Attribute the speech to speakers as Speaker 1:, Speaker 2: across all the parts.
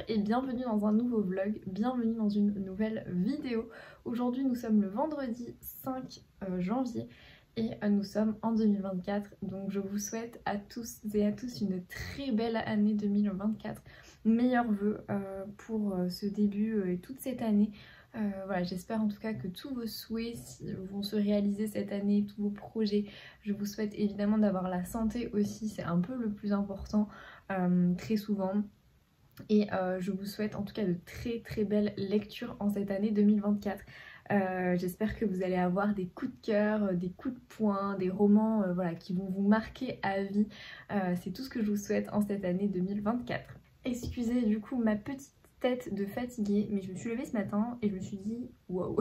Speaker 1: et bienvenue dans un nouveau vlog, bienvenue dans une nouvelle vidéo. Aujourd'hui nous sommes le vendredi 5 janvier et nous sommes en 2024, donc je vous souhaite à tous et à tous une très belle année 2024. Meilleurs vœux pour ce début et toute cette année. Voilà, j'espère en tout cas que tous vos souhaits vont se réaliser cette année, tous vos projets. Je vous souhaite évidemment d'avoir la santé aussi, c'est un peu le plus important très souvent. Et je vous souhaite en tout cas de très belles lectures en cette année 2024. J'espère que vous allez avoir des coups de cœur, des coups de poing, des romans voilà, qui vont vous marquer à vie. C'est tout ce que je vous souhaite en cette année 2024. Excusez du coup ma petite tête de fatiguée, mais je me suis levée ce matin et je me suis dit wow.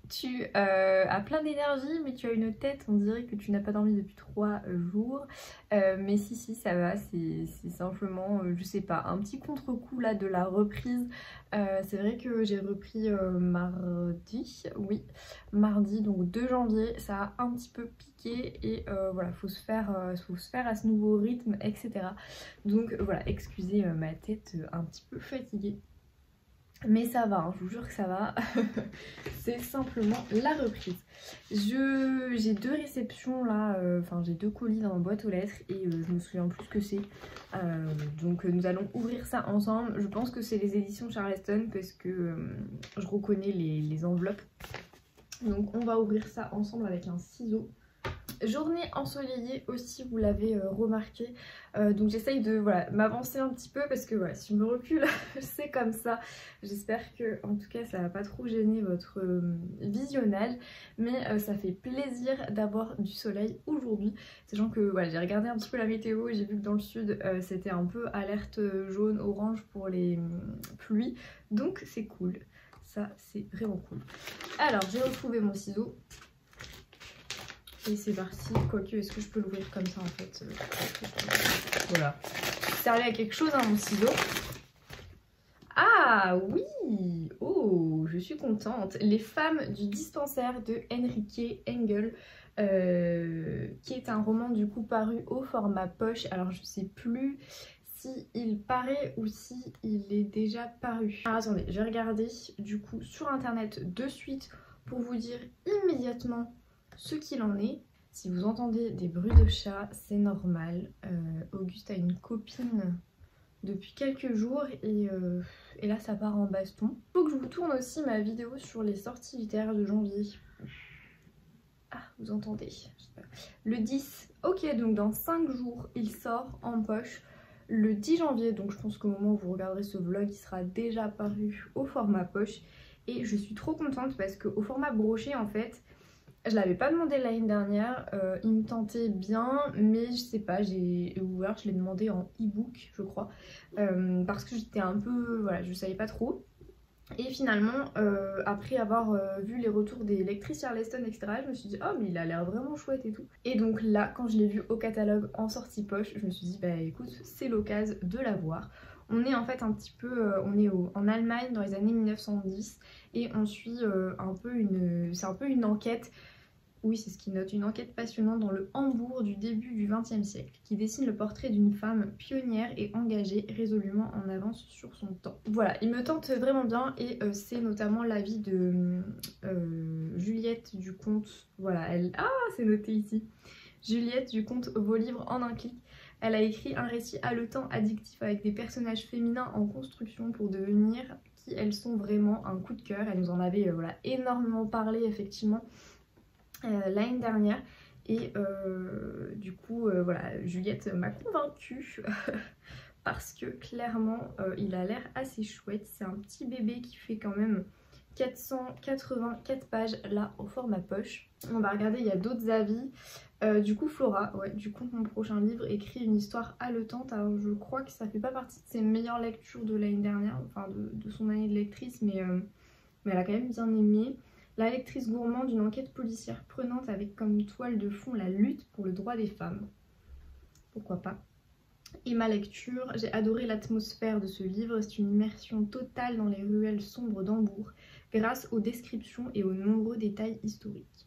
Speaker 1: Tu as plein d'énergie mais tu as une tête, on dirait que tu n'as pas dormi depuis 3 jours. Mais si ça va, c'est simplement, je sais pas, un petit contre-coup là de la reprise. C'est vrai que j'ai repris mardi, donc 2 janvier, ça a un petit peu piqué et voilà, faut se faire à ce nouveau rythme, etc. Donc voilà, excusez ma tête un petit peu fatiguée. Mais ça va, hein, je vous jure que ça va. C'est simplement la reprise. J'ai 2 réceptions là, enfin j'ai 2 colis dans ma boîte aux lettres et je me souviens plus ce que c'est. Donc nous allons ouvrir ça ensemble. Je pense que c'est les éditions Charleston parce que je reconnais les enveloppes. Donc on va ouvrir ça ensemble avec un ciseau. Journée ensoleillée aussi, vous l'avez remarqué, donc j'essaye de m'avancer un petit peu parce que voilà, si je me recule c'est comme ça. J'espère que en tout cas ça va pas trop gêner votre visionnage, mais ça fait plaisir d'avoir du soleil aujourd'hui, sachant que voilà, j'ai regardé un petit peu la météo et j'ai vu que dans le sud c'était un peu alerte jaune, orange pour les pluies, donc c'est cool, ça c'est vraiment cool. Alors j'ai retrouvé mon ciseau. Et c'est parti, quoique est-ce que je peux l'ouvrir comme ça en fait, voilà. Ça servait à quelque chose hein, mon ciseau. Ah oui, oh je suis contente. Les femmes du dispensaire de Henrique Engel, qui est un roman du coup paru au format poche. Alors je sais plus si il paraît ou si il est déjà paru. Alors attendez, je vais regarder du coup sur internet de suite pour vous dire immédiatement ce qu'il en est. Si vous entendez des bruits de chat, c'est normal. Auguste a une copine depuis quelques jours et là ça part en baston. Il faut que je vous tourne aussi ma vidéo sur les sorties littéraires de janvier. Ah, vous entendez? Le 10, ok, donc dans 5 jours, il sort en poche. Le 10 janvier, donc je pense qu'au moment où vous regarderez ce vlog, il sera déjà paru au format poche. Et je suis trop contente parce qu'au format broché, en fait, je l'avais pas demandé l'année dernière, il me tentait bien, mais je sais pas, ou alors je l'ai demandé en e-book, je crois, parce que j'étais un peu, voilà, je savais pas trop. Et finalement, après avoir vu les retours des lectrices Charleston, etc., je me suis dit, oh mais il a l'air vraiment chouette et tout. Et donc là, quand je l'ai vu au catalogue en sortie poche, je me suis dit, bah écoute, c'est l'occasion de l'avoir. On est en fait un petit peu, en Allemagne dans les années 1910 et on suit c'est un peu une enquête. Oui, c'est ce qu'il note, une enquête passionnante dans le Hambourg du début du XXe siècle, qui dessine le portrait d'une femme pionnière et engagée, résolument en avance sur son temps. Voilà, il me tente vraiment bien et c'est notamment l'avis de Juliette du Comte. Voilà, c'est noté ici. Juliette du Comte, vos livres en un clic. Elle a écrit un récit haletant, addictif, avec des personnages féminins en construction pour devenir qui elles sont vraiment, un coup de cœur. Elle nous en avait énormément parlé effectivement l'année dernière et du coup voilà, Juliette m'a convaincue parce que clairement il a l'air assez chouette. C'est un petit bébé qui fait quand même 484 pages là au format poche. On va regarder, il y a d'autres avis. Du coup Flora, du coup mon prochain livre, écrit une histoire haletante. Alors je crois que ça fait pas partie de ses meilleures lectures de l'année dernière, enfin de son année de lectrice, mais elle a quand même bien aimé. La lectrice gourmande d'une enquête policière prenante avec comme toile de fond la lutte pour le droit des femmes. Pourquoi pas. Et ma lecture, j'ai adoré l'atmosphère de ce livre, c'est une immersion totale dans les ruelles sombres d'Hambourg grâce aux descriptions et aux nombreux détails historiques.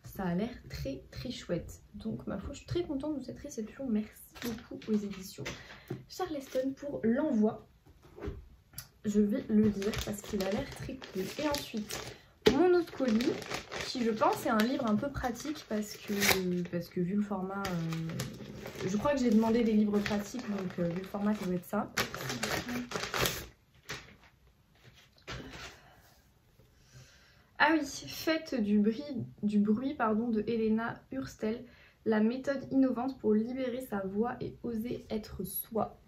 Speaker 1: Ça a l'air très chouette. Donc ma foi, je suis très contente de cette réception. Merci beaucoup aux éditions Charleston pour l'envoi. je vais le lire parce qu'il a l'air très cool. Et ensuite, mon autre colis, qui je pense est un livre un peu pratique parce que vu le format, je crois que j'ai demandé des livres pratiques, donc vu le format ça doit être ça. Ah oui, Faites du bruit pardon, de Helena Hurstel, la méthode innovante pour libérer sa voix et oser être soi.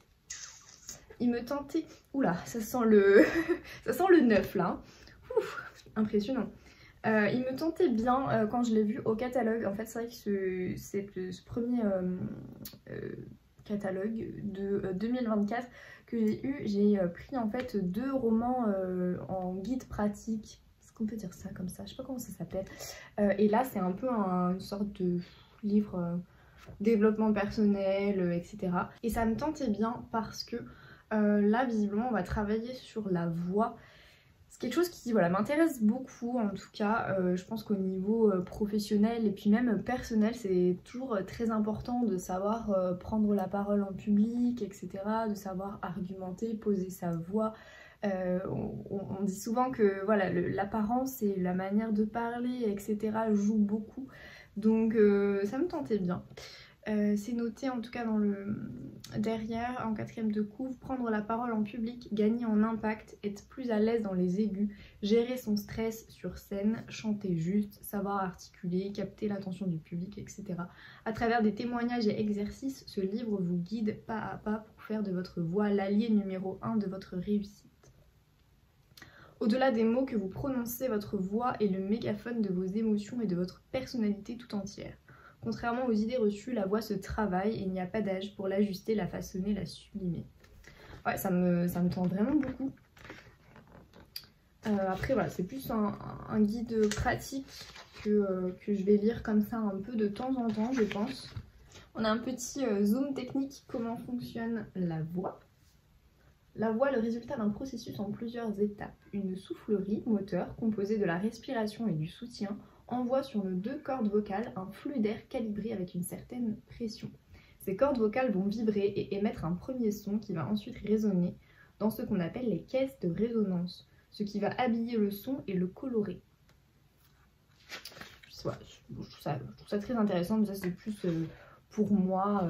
Speaker 1: Il me tentait... Oula, ça sent le, ça sent le neuf là. Ouf, impressionnant. Il me tentait bien quand je l'ai vu au catalogue. En fait, c'est vrai que ce premier catalogue de 2024 que j'ai eu, j'ai pris en fait 2 romans en guide pratique. Est-ce qu'on peut dire ça comme ça? Je sais pas comment ça s'appelle. Et là, c'est un peu une sorte de livre développement personnel, etc. Et ça me tentait bien parce que là, visiblement, on va travailler sur la voix. C'est quelque chose qui voilà, m'intéresse beaucoup en tout cas. Je pense qu'au niveau professionnel et puis même personnel, c'est toujours très important de savoir prendre la parole en public, etc. De savoir argumenter, poser sa voix. On dit souvent que voilà, l'apparence et la manière de parler, etc. jouent beaucoup. Donc ça me tentait bien. C'est noté en tout cas dans le derrière, en 4e de couve, prendre la parole en public, gagner en impact, être plus à l'aise dans les aigus, gérer son stress sur scène, chanter juste, savoir articuler, capter l'attention du public, etc. À travers des témoignages et exercices, ce livre vous guide pas à pas pour faire de votre voix l'allié numéro 1 de votre réussite. Au-delà des mots que vous prononcez, votre voix est le mégaphone de vos émotions et de votre personnalité tout entière. Contrairement aux idées reçues, la voix se travaille et il n'y a pas d'âge pour l'ajuster, la façonner, la sublimer. Ouais, ça me tente vraiment beaucoup. Après voilà, c'est plus un guide pratique que je vais lire comme ça un peu de temps en temps, je pense. On a un petit zoom technique, comment fonctionne la voix. La voix, le résultat d'un processus en plusieurs étapes. Une soufflerie moteur composée de la respiration et du soutien envoie sur nos 2 cordes vocales un flux d'air calibré avec une certaine pression. Ces cordes vocales vont vibrer et émettre un premier son qui va ensuite résonner dans ce qu'on appelle les caisses de résonance, ce qui va habiller le son et le colorer. Voilà, je trouve ça très intéressant, mais ça c'est plus pour moi,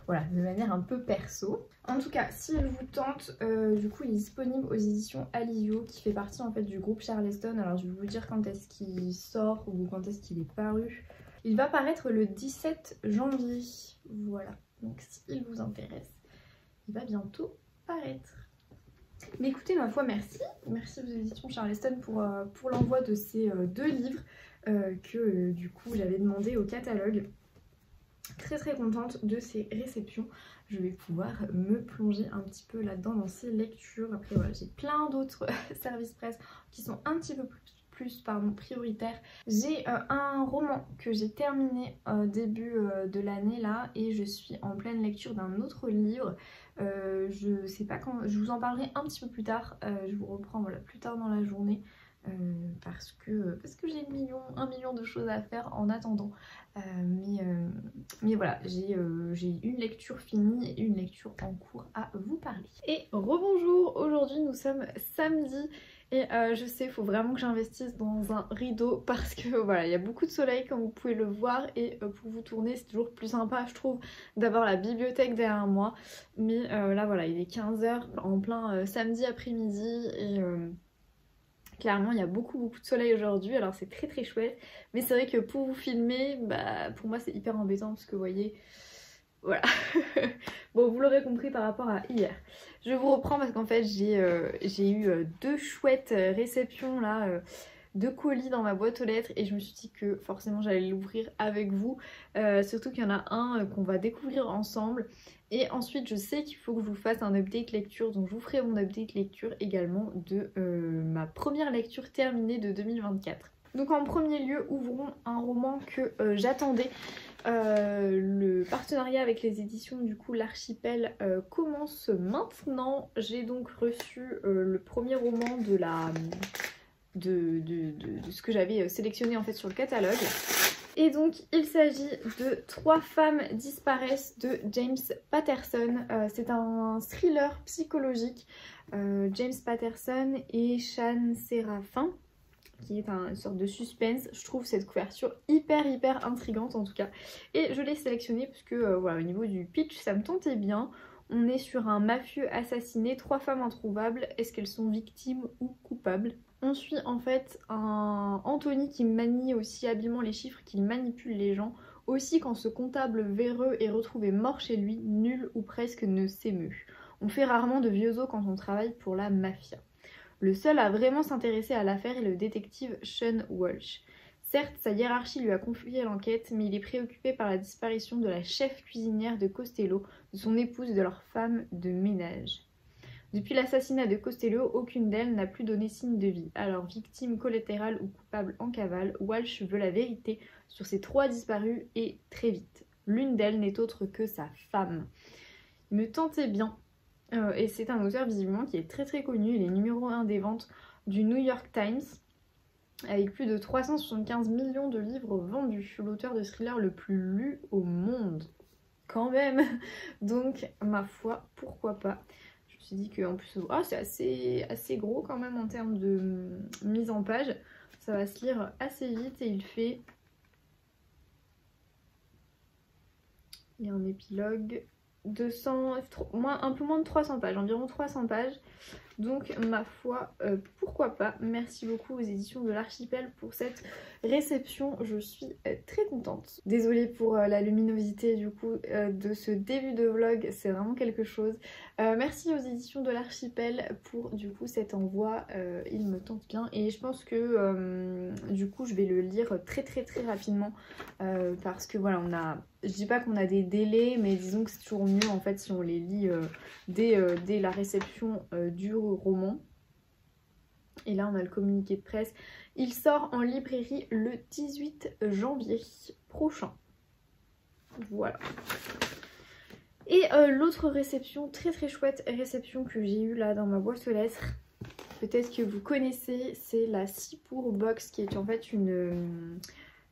Speaker 1: voilà, de manière un peu perso. En tout cas, s'il vous tente, du coup il est disponible aux éditions Alizio, qui fait partie en fait du groupe Charleston. Alors je vais vous dire quand est-ce qu'il sort ou quand est-ce qu'il est paru. Il va paraître le 17 janvier, voilà. Donc s'il vous intéresse, il va bientôt paraître. Mais écoutez, ma foi, merci. Merci aux éditions Charleston pour l'envoi de ces 2 livres que du coup j'avais demandé au catalogue. Très très contente de ces réceptions. Je vais pouvoir me plonger un petit peu là-dedans dans ces lectures. Après voilà, j'ai plein d'autres services presse qui sont un petit peu plus prioritaires. J'ai un roman que j'ai terminé début de l'année là, et je suis en pleine lecture d'un autre livre. Je sais pas quand, je vous en parlerai un petit peu plus tard. Je vous reprends voilà, plus tard dans la journée. Parce que j'ai un million de choses à faire en attendant. Mais voilà, j'ai une lecture finie et une lecture en cours à vous parler. Et rebonjour, aujourd'hui nous sommes samedi et je sais, il faut vraiment que j'investisse dans un rideau parce que voilà, il y a beaucoup de soleil comme vous pouvez le voir, et pour vous tourner c'est toujours plus sympa je trouve d'avoir la bibliothèque derrière moi. Mais là voilà, il est 15 h en plein samedi après-midi et clairement il y a beaucoup de soleil aujourd'hui, alors c'est très très chouette. Mais c'est vrai que pour vous filmer, bah, pour moi c'est hyper embêtant parce que vous voyez, voilà. Bon, vous l'aurez compris par rapport à hier. Je vous reprends parce qu'en fait j'ai eu 2 chouettes réceptions là, 2 colis dans ma boîte aux lettres, et je me suis dit que forcément j'allais l'ouvrir avec vous. Surtout qu'il y en a un qu'on va découvrir ensemble. Et ensuite je sais qu'il faut que je vous fasse un update lecture, donc je vous ferai mon update lecture également de ma première lecture terminée de 2024. Donc en premier lieu, ouvrons un roman que j'attendais. Le partenariat avec les éditions du coup l'Archipel commence maintenant. J'ai donc reçu le premier roman de ce que j'avais sélectionné en fait sur le catalogue. Et donc il s'agit de 3 femmes disparaissent de James Patterson. C'est un thriller psychologique. James Patterson et Sian Séraphin, qui est une sorte de suspense. Je trouve cette couverture hyper intrigante en tout cas. Et je l'ai sélectionnée parce que voilà, au niveau du pitch ça me tentait bien. On est sur un mafieux assassiné, 3 femmes introuvables. Est-ce qu'elles sont victimes ou coupables? On suit en fait un Anthony qui manie aussi habilement les chiffres, qui manipule les gens. Aussi quand ce comptable véreux est retrouvé mort chez lui, nul ou presque ne s'émeut. On fait rarement de vieux os quand on travaille pour la mafia. Le seul à vraiment s'intéresser à l'affaire est le détective Sean Walsh. Certes, sa hiérarchie lui a confié l'enquête, mais il est préoccupé par la disparition de la chef cuisinière de Costello, de son épouse et de leur femme de ménage. Depuis l'assassinat de Costello, aucune d'elles n'a plus donné signe de vie. Alors, victime collatérale ou coupable en cavale, Walsh veut la vérité sur ces 3 disparues et très vite. L'une d'elles n'est autre que sa femme. Il me tentait bien. Et c'est un auteur visiblement qui est très connu. Il est numéro 1 des ventes du New York Times, avec plus de 375 millions de livres vendus. L'auteur de thriller le plus lu au monde. Quand même. Donc, ma foi, pourquoi pas. Je me suis dit qu'en plus, c'est assez gros quand même en termes de mise en page. Ça va se lire assez vite et il y a un épilogue. Un peu moins de 300 pages, environ 300 pages. Donc ma foi, pourquoi pas. Merci beaucoup aux éditions de l'Archipel pour cette réception, je suis très contente. Désolée pour la luminosité du coup de ce début de vlog, c'est vraiment quelque chose. Merci aux éditions de l'Archipel pour du coup cet envoi, il me tente bien et je pense que du coup je vais le lire très rapidement parce que voilà, je dis pas qu'on a des délais, mais disons que c'est toujours mieux en fait si on les lit dès la réception du roman. Et là on a le communiqué de presse. Il sort en librairie le 18 janvier prochain. Voilà. Et l'autre réception, très chouette réception que j'ai eue là dans ma boîte aux lettres, peut-être que vous connaissez, c'est la Sipour Box, qui est en fait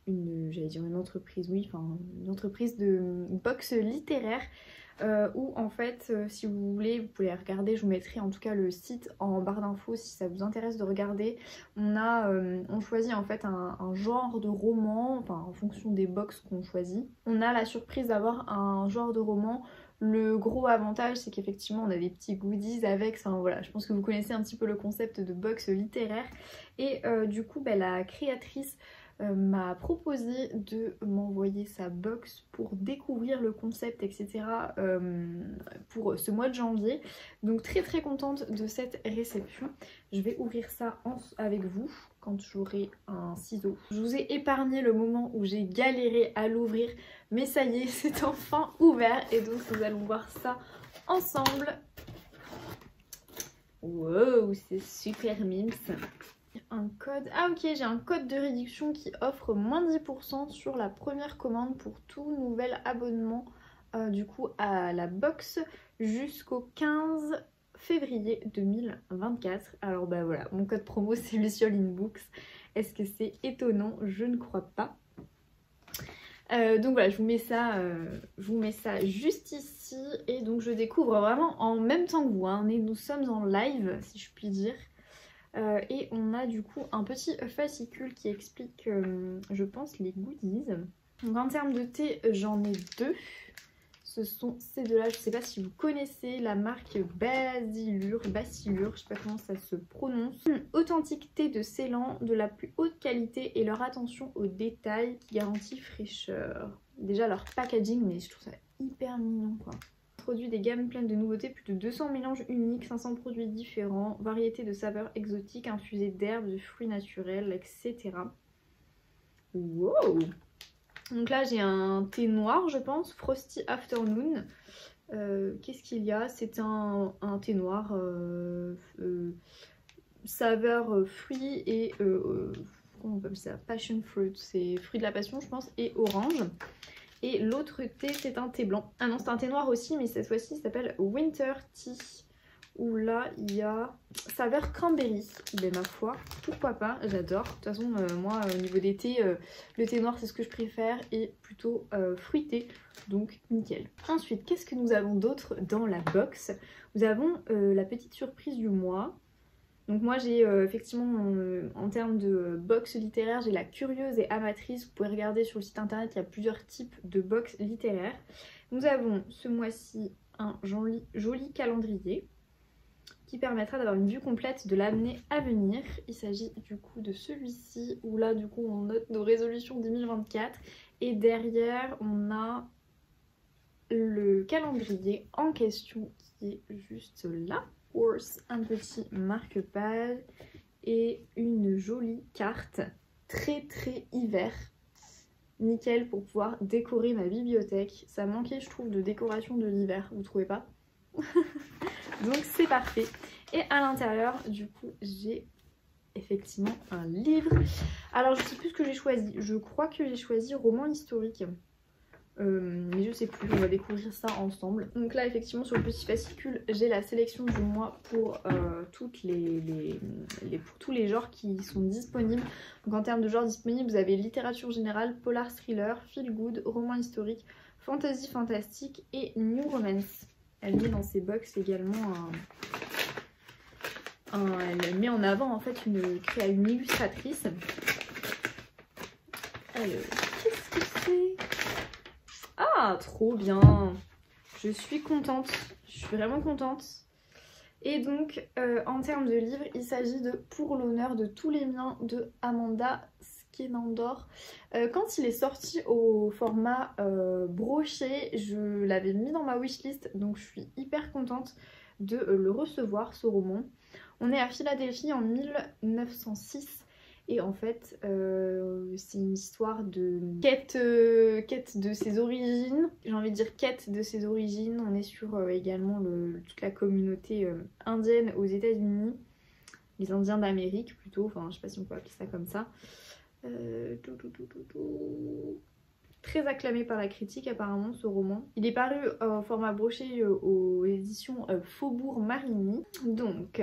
Speaker 1: j'allais dire une entreprise, oui, enfin une entreprise de box littéraire. Où en fait si vous voulez vous pouvez regarder, je vous mettrai en tout cas le site en barre d'infos si ça vous intéresse de regarder. On choisit en fait un genre de roman, enfin en fonction des box qu'on choisit. On a la surprise d'avoir un genre de roman. Le gros avantage c'est qu'effectivement on a des petits goodies avec, enfin voilà, je pense que vous connaissez un petit peu le concept de box littéraire. Et du coup la créatrice m'a proposé de m'envoyer sa box pour découvrir le concept, etc. Pour ce mois de janvier. Donc très contente de cette réception. Je vais ouvrir ça avec vous quand j'aurai un ciseau. Je vous ai épargné le moment où j'ai galéré à l'ouvrir, mais ça y est, c'est enfin ouvert et donc nous allons voir ça ensemble. Wow, c'est super mimes. Un code, ah ok, j'ai un code de réduction qui offre moins 10% sur la première commande pour tout nouvel abonnement du coup à la box jusqu'au 15 février 2024. Alors bah voilà, mon code promo c'est Luciole in Books. Est-ce que c'est étonnant? Je ne crois pas. Donc voilà, je vous mets ça juste ici et donc je découvre vraiment en même temps que vous, hein. Nous sommes en live si je puis dire. Et on a du coup un petit fascicule qui explique, je pense, les goodies. Donc en termes de thé, j'en ai 2. Ce sont ces deux-là. Je ne sais pas si vous connaissez la marque Basilure, je ne sais pas comment ça se prononce. Authentique thé de Ceylan, de la plus haute qualité et leur attention aux détails qui garantit fraîcheur. Déjà leur packaging, mais je trouve ça hyper mignon quoi. Produit des gammes pleines de nouveautés, plus de 200 mélanges uniques, 500 produits différents, variétés de saveurs exotiques, infusées d'herbes, de fruits naturels, etc. Wow! Donc là j'ai un thé noir je pense, Frosty Afternoon. Qu'est-ce qu'il y a? C'est un thé noir saveur fruits et comment on appelle ça? Passion fruit, c'est fruit de la passion je pense, et orange. Et l'autre thé c'est un thé blanc. Ah non c'est un thé noir aussi mais cette fois-ci il s'appelle Winter Tea. Où là il y a saveur cranberry. Ben ma foi, pourquoi pas, j'adore. De toute façon, moi au niveau des thés, le thé noir c'est ce que je préfère et plutôt fruité, donc nickel. Ensuite, qu'est-ce que nous avons d'autre dans la box? Nous avons la petite surprise du mois. Donc moi j'ai effectivement en termes de box littéraire, j'ai la curieuse et amatrice. Vous pouvez regarder sur le site internet, il y a plusieurs types de box littéraires. Nous avons ce mois-ci un joli calendrier qui permettra d'avoir une vue complète de l'année à venir. Il s'agit du coup de celui-ci où là du coup on note nos résolutions 2024 et derrière on a le calendrier en question qui est juste là. Un petit marque-page et une jolie carte très hiver. Nickel pour pouvoir décorer ma bibliothèque. Ça manquait je trouve de décoration de l'hiver, vous trouvez pas? Donc c'est parfait. Et à l'intérieur du coup j'ai effectivement un livre. Alors je sais plus ce que j'ai choisi. Je crois que j'ai choisi roman historique. Mais je sais plus, on va découvrir ça ensemble. Donc là effectivement sur le petit fascicule j'ai la sélection du mois pour, pour tous les genres qui sont disponibles. Donc en termes de genres disponibles vous avez littérature générale, polar thriller, feel good, roman historique, fantasy fantastique et new romance. Elle met dans ses box également elle met en avant en fait une illustratrice. Alors qu'est-ce que c'est? Ah, trop bien! Je suis contente, je suis vraiment contente. Et donc, en termes de livre, il s'agit de Pour l'honneur de tous les miens de Amanda Skenandor. Quand il est sorti au format broché, je l'avais mis dans ma wishlist, donc je suis hyper contente de le recevoir, ce roman. On est à Philadelphie en 1906. Et en fait, c'est une histoire de quête de ses origines. J'ai envie de dire quête de ses origines. On est sur également toute la communauté indienne aux États-Unis. Les Indiens d'Amérique plutôt. Enfin, je sais pas si on peut appeler ça comme ça. Très acclamé par la critique apparemment ce roman. Il est paru au format broché aux éditions Faubourg Marigny. Donc...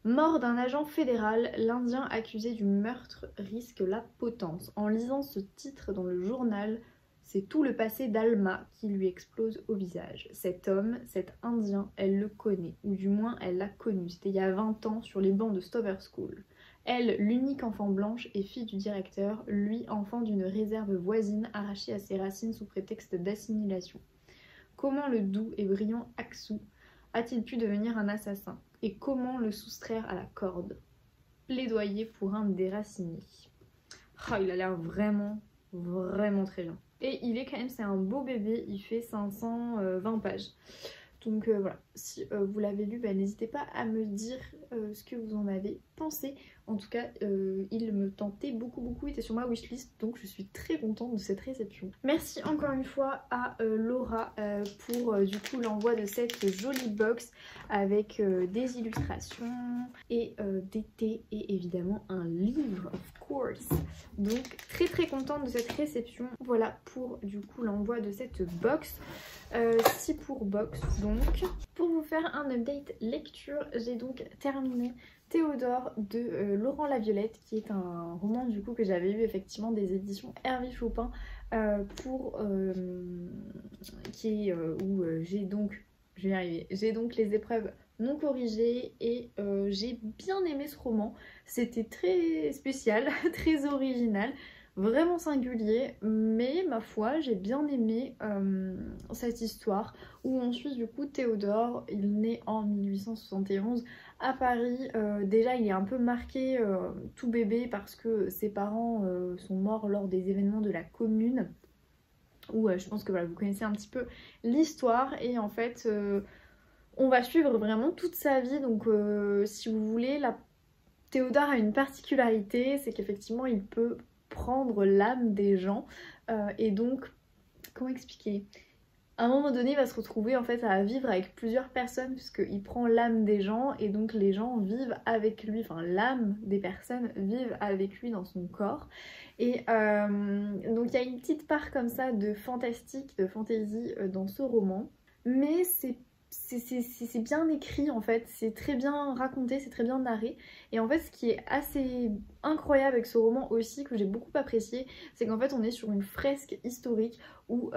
Speaker 1: Mort d'un agent fédéral, l'Indien accusé du meurtre risque la potence. En lisant ce titre dans le journal, c'est tout le passé d'Alma qui lui explose au visage. Cet homme, cet Indien, elle le connaît, ou du moins elle l'a connu. C'était il y a 20 ans sur les bancs de Stover School. Elle, l'unique enfant blanche et fille du directeur, lui, enfant d'une réserve voisine arrachée à ses racines sous prétexte d'assimilation. Comment le doux et brillant Aksu a-t-il pu devenir un assassin? Et comment le soustraire à la corde? Plaidoyer pour un déraciné. Oh, il a l'air vraiment très bien. Et il est quand même, c'est un beau bébé, il fait 520 pages. Donc voilà, si vous l'avez lu, bah, n'hésitez pas à me dire ce que vous en avez pensé. En tout cas, il me tentait beaucoup, il était sur ma wishlist, donc je suis très contente de cette réception. Merci encore une fois à Laura pour du coup l'envoi de cette jolie box avec des illustrations et des thés et évidemment un livre, of course. Donc très contente de cette réception. Voilà pour du coup l'envoi de cette box. 6 pour box donc. Pour vous faire un update lecture, j'ai donc terminé Théodore de Laurent Laviolette, qui est un roman du coup que j'avais eu effectivement des éditions Hervé Chopin où j'ai donc, je vais y arriver, j'ai donc les épreuves non corrigées et j'ai bien aimé ce roman. C'était très spécial, très original. Vraiment singulier, mais ma foi j'ai bien aimé cette histoire où on suit du coup Théodore. Il naît en 1871 à Paris. Déjà il est un peu marqué tout bébé parce que ses parents sont morts lors des événements de la Commune, où je pense que voilà, vous connaissez un petit peu l'histoire et en fait on va suivre vraiment toute sa vie. Donc si vous voulez, Théodore a une particularité, c'est qu'effectivement il peut prendre l'âme des gens et donc comment expliquer, à un moment donné il va se retrouver en fait à vivre avec plusieurs personnes puisqu'il prend l'âme des gens et donc les gens vivent avec lui, enfin l'âme des personnes vivent avec lui dans son corps et donc il y a une petite part comme ça de fantastique, de fantaisie dans ce roman, mais c'est
Speaker 2: c'est bien écrit en fait, c'est très bien raconté, c'est très bien narré. Et en fait ce qui est assez incroyable avec ce roman aussi, que j'ai beaucoup apprécié, c'est qu'en fait on est sur une fresque historique où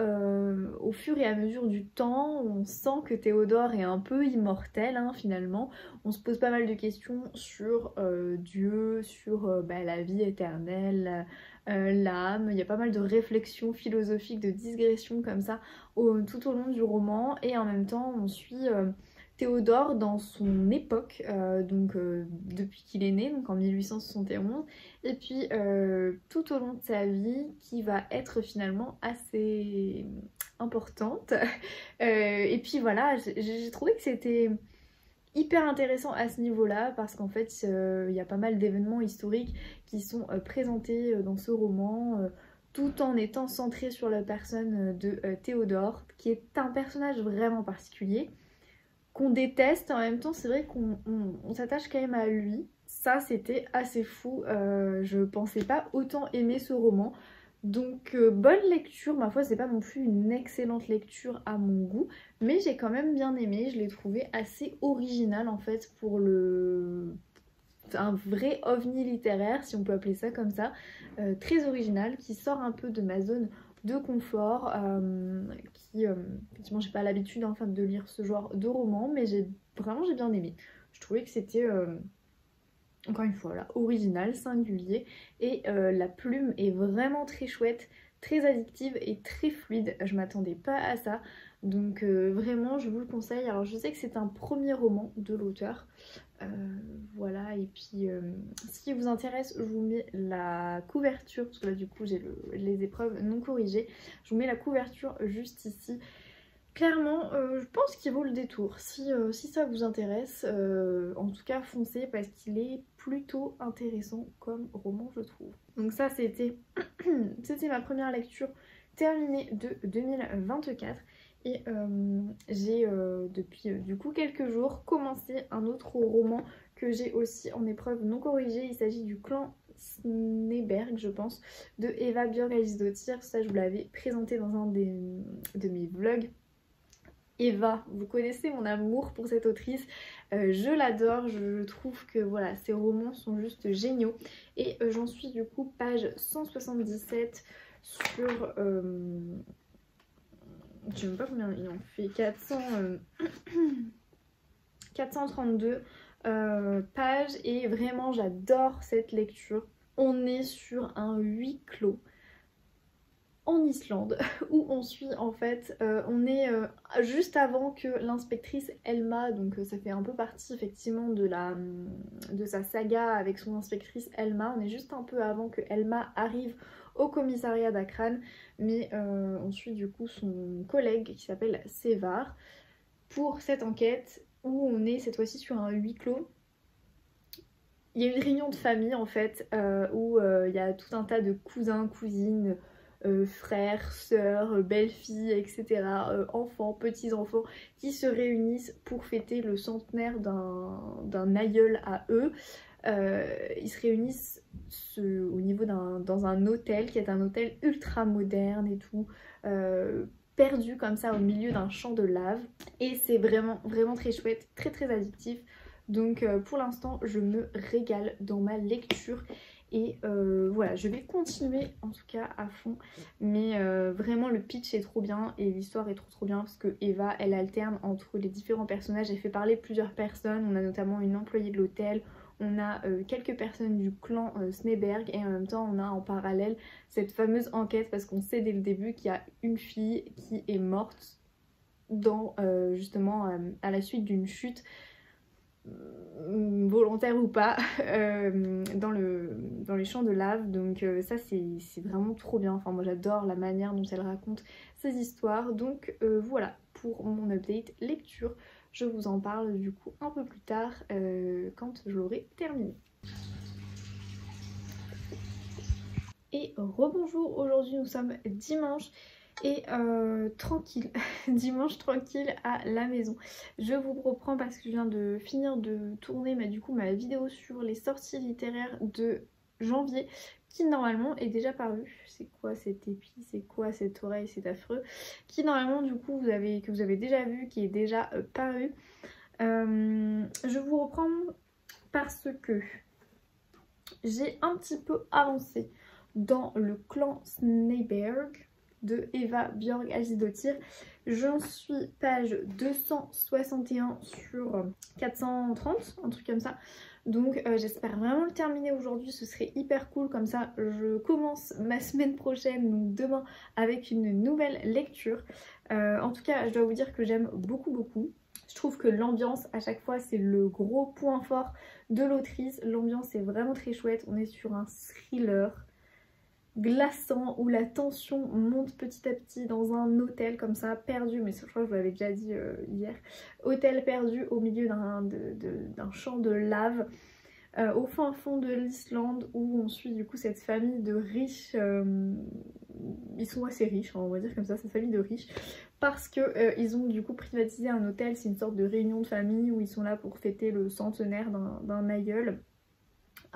Speaker 2: au fur et à mesure du temps, on sent que Théodore est un peu immortel hein, finalement. On se pose pas mal de questions sur Dieu, sur la vie éternelle, l'âme. Il y a pas mal de réflexions philosophiques, de digressions comme ça tout au long du roman. Et en même temps on suit Théodore dans son époque, depuis qu'il est né, donc en 1871, et puis tout au long de sa vie qui va être finalement assez importante. Et puis voilà, j'ai trouvé que c'était hyper intéressant à ce niveau-là parce qu'en fait il y a pas mal d'événements historiques qui sont présentés dans ce roman. Tout en étant centré sur la personne de Théodore, qui est un personnage vraiment particulier, qu'on déteste, en même temps c'est vrai qu'on s'attache quand même à lui. Ça c'était assez fou, je pensais pas autant aimer ce roman. Donc bonne lecture, ma foi c'est pas non plus une excellente lecture à mon goût, mais j'ai quand même bien aimé, je l'ai trouvé assez original en fait pour un vrai ovni littéraire si on peut appeler ça comme ça, très original, qui sort un peu de ma zone de confort, effectivement j'ai pas l'habitude enfin, de lire ce genre de roman, mais j'ai bien aimé. Je trouvais que c'était encore une fois là, original, singulier, et la plume est vraiment très chouette, très addictive et très fluide. Je m'attendais pas à ça, donc vraiment je vous le conseille. Alors je sais que c'est un premier roman de l'auteur, voilà, et puis ce qui vous intéresse, je vous mets la couverture, parce que là du coup j'ai les épreuves non corrigées, je vous mets la couverture juste ici. Clairement, je pense qu'il vaut le détour. Si ça vous intéresse, en tout cas foncez parce qu'il est plutôt intéressant comme roman je trouve. Donc ça c'était ma première lecture terminée de 2024. Et j'ai depuis du coup quelques jours commencé un autre roman que j'ai aussi en épreuve non corrigée. Il s'agit du Clan Sneberg je pense, de Eva Björk-Alice-Dottir. Ça je vous l'avais présenté dans un de mes vlogs. Eva, vous connaissez mon amour pour cette autrice, je l'adore, je trouve que voilà, ses romans sont juste géniaux. Et j'en suis du coup page 177 sur... je sais même pas combien il en fait, 432 pages, et vraiment j'adore cette lecture. On est sur un huis clos en Islande où on suit en fait, on est juste avant que l'inspectrice Elma, donc ça fait un peu partie effectivement de sa saga avec son inspectrice Elma, on est juste un peu avant que Elma arrive au commissariat d'Akran, mais on suit du coup son collègue qui s'appelle Sévar pour cette enquête où on est cette fois-ci sur un huis clos. Il y a une réunion de famille en fait, où il y a tout un tas de cousins, cousines, frères, sœurs, belles-filles, etc., enfants, petits-enfants qui se réunissent pour fêter le centenaire d'un aïeul à eux. Ils se réunissent au niveau dans un hôtel qui est un hôtel ultra moderne et tout, perdu comme ça au milieu d'un champ de lave, et c'est vraiment très chouette, très addictif. Donc pour l'instant je me régale dans ma lecture. Et voilà, je vais continuer en tout cas à fond. Mais vraiment le pitch est trop bien et l'histoire est trop bien parce que Eva, elle alterne entre les différents personnages. Elle fait parler plusieurs personnes. On a notamment une employée de l'hôtel. On a quelques personnes du clan Sneberg. Et en même temps on a en parallèle cette fameuse enquête, parce qu'on sait dès le début qu'il y a une fille qui est morte justement à la suite d'une chute, volontaire ou pas, dans les champs de lave. Donc ça c'est vraiment trop bien. Enfin moi j'adore la manière dont elle raconte ces histoires. Donc voilà pour mon update lecture. Je vous en parle du coup un peu plus tard, quand je l'aurai terminé. Et rebonjour, aujourd'hui nous sommes dimanche et tranquille, dimanche tranquille à la maison. Je vous reprends parce que je viens de finir de tourner du coup ma vidéo sur les sorties littéraires de janvier, qui normalement est déjà paru. C'est quoi cet épi, c'est quoi cette oreille, c'est affreux. Qui normalement du coup que vous avez déjà vu, qui est déjà paru. Je vous reprends parce que j'ai un petit peu avancé dans le clan Sneyberg de Eva Björg Azidotir. J'en suis page 261 sur 430, un truc comme ça. Donc j'espère vraiment le terminer aujourd'hui, ce serait hyper cool, comme ça je commence ma semaine prochaine, donc demain, avec une nouvelle lecture. En tout cas, je dois vous dire que j'aime beaucoup. Je trouve que l'ambiance à chaque fois c'est le gros point fort de l'autrice. L'ambiance est vraiment très chouette, on est sur un thriller glaçant où la tension monte petit à petit dans un hôtel comme ça, perdu, mais je crois que je vous l'avais déjà dit hier, hôtel perdu au milieu d'un champ de lave. Au fin fond de l'Islande, où on suit du coup cette famille de riches, ils sont assez riches, hein, on va dire comme ça, cette famille de riches, parce que ils ont du coup privatisé un hôtel. C'est une sorte de réunion de famille où ils sont là pour fêter le centenaire d'un aïeul